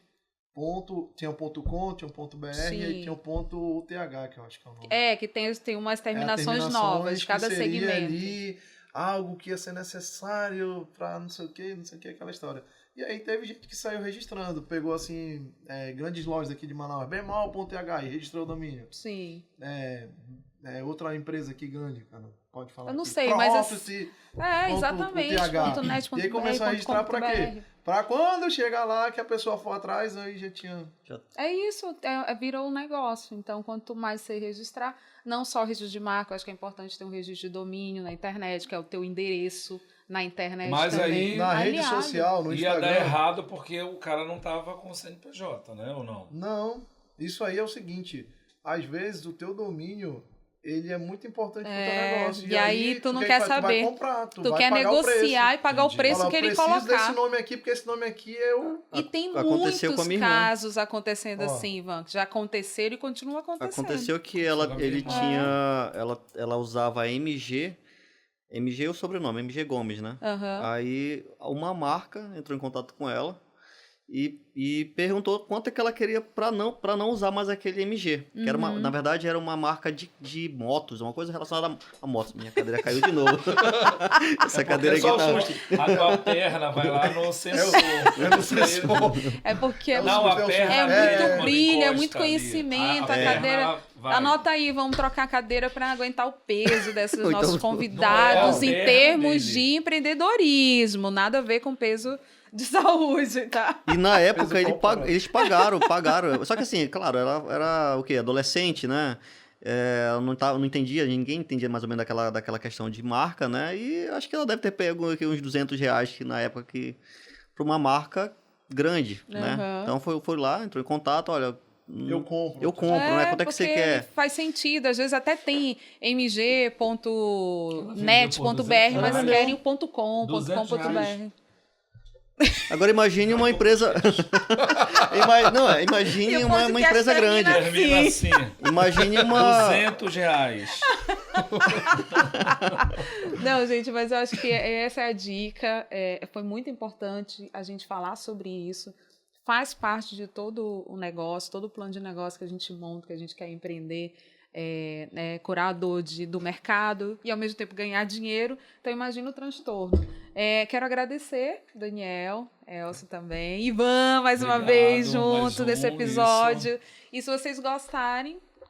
tinha um .com, tinha um .br e tinha um .uth, que eu acho que é o nome. Que tem umas terminações novas, cada que seria segmento. Ali algo que ia ser necessário para não sei o que, aquela história. E aí teve gente que saiu registrando, pegou assim, grandes lojas aqui de Manaus, bemol.th, e registrou o domínio. Sim. Outra empresa aqui grande, cara, pode falar. Eu não aqui. sei, mas... .net. Exatamente, .net.br, E aí começou a registrar para quê? Para quando chegar lá, que a pessoa for atrás, aí já tinha... É isso, virou um negócio. Então, quanto mais você registrar, não só registro de marca, acho que é importante ter um registro de domínio na internet, que é o teu endereço na internet. Mas também. aí, na rede social, no Instagram... Ia dar errado porque o cara não tava com CNPJ, né? Ou não? Não, isso aí é o seguinte, às vezes o teu domínio... ele é muito importante pro teu negócio. E aí tu não quer saber. Tu vai comprar, tu quer negociar e pagar o preço que ele colocar. Eu preciso desse nome aqui, porque esse nome aqui é o... E tem muitos casos acontecendo assim, Ivan, que já aconteceram e continuam acontecendo. Aconteceu que ela usava MG é o sobrenome, MG Gomes, né? Aí uma marca entrou em contato com ela e perguntou quanto é que ela queria para não usar mais aquele MG. Que era na verdade, era uma marca de motos, uma coisa relacionada a motos. Minha cadeira caiu de novo. Essa cadeira aqui tá... A tua perna vai lá no sensor. É porque não, a perna é muito brilho, é muito conhecimento. A cadeira... Anota aí, vamos trocar a cadeira para aguentar o peso desses nossos convidados em termos de empreendedorismo. Nada a ver com peso de saúde, tá? E na época eles pagaram. Só que assim, claro, ela era o quê? Adolescente, né? Não entendia, ninguém entendia mais ou menos daquela questão de marca, né? E acho que ela deve ter pego aqui uns R$200 que na época para uma marca grande, né? Então foi lá, entrou em contato, olha... Eu compro, né? Quanto é que você quer? Faz sentido. Às vezes até tem mg.net.br, mas querem o .com.br. Agora imagine uma empresa... imagine uma empresa grande. Termina assim. Imagine uma... R$200. Não, gente, mas eu acho que essa é a dica. Foi muito importante a gente falar sobre isso. Faz parte de todo o negócio, todo o plano de negócio que a gente monta, que a gente quer empreender, curar a dor do mercado e, ao mesmo tempo, ganhar dinheiro. Então, imagina o transtorno. Quero agradecer, Daniel, Elcio também, Ivan, mais uma vez, junto nesse episódio. E se vocês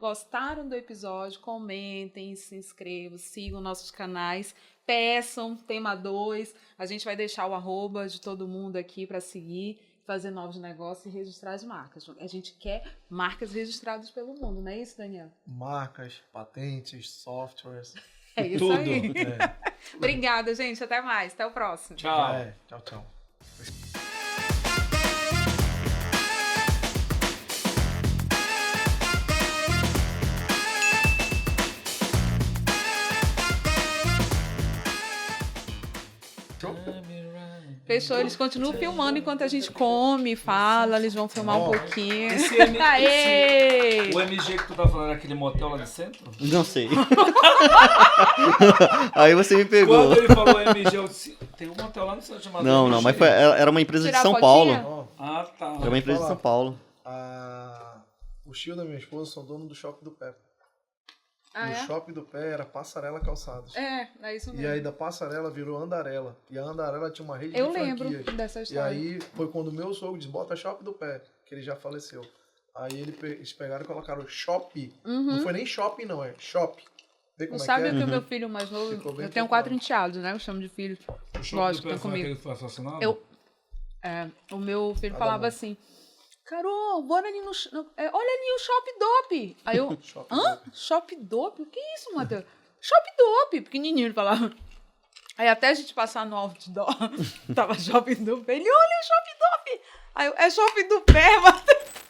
gostaram do episódio, comentem, se inscrevam, sigam nossos canais, peçam tema 2. A gente vai deixar o @ de todo mundo aqui para seguir, fazer novos negócios e registrar as marcas. A gente quer marcas registradas pelo mundo, não é isso, Daniel? Marcas, patentes, softwares. É isso tudo. aí. Obrigada, gente. Até mais. Até o próximo. Tchau. Tchau. Fechou, eles continuam filmando enquanto a gente come, fala, eles vão filmar um pouquinho. O MG que tu tá falando é aquele motel lá do centro? Não sei. Aí você me pegou. Quando ele falou MG, eu disse, tem um motel lá no centro chamado Não, MG. mas era uma empresa de São Paulo. Ah, tá. Era uma empresa de São Paulo. O tio da minha esposa são dono do Shopping do Pé. No Shopping do Pé era Passarela Calçados. É isso mesmo. E aí da Passarela virou Andarela. E a Andarela tinha uma rede de franquias. Eu lembro dessa história. E aí foi quando o meu sogro disse, bota Shopping do Pé, que ele já faleceu. Aí eles pegaram e colocaram Shop. Não foi nem shopping não, é Shop. Vê como sabe é que o que o meu filho mais novo... Eu tenho 4 enteados, né? Eu chamo de filho. O Lógico, que comigo. ele foi assassinado? O meu filho falava assim, Carol, bora ali olha ali o Shop Dope. Aí eu, Shop Dope? O que é isso, Matheus? Shop Dope, pequenininho, ele falava. Aí até a gente passar no outdoor, tava Shop Dope. Ele, olha o Shop Dope. Aí eu, é Shop do Pé, Matheus.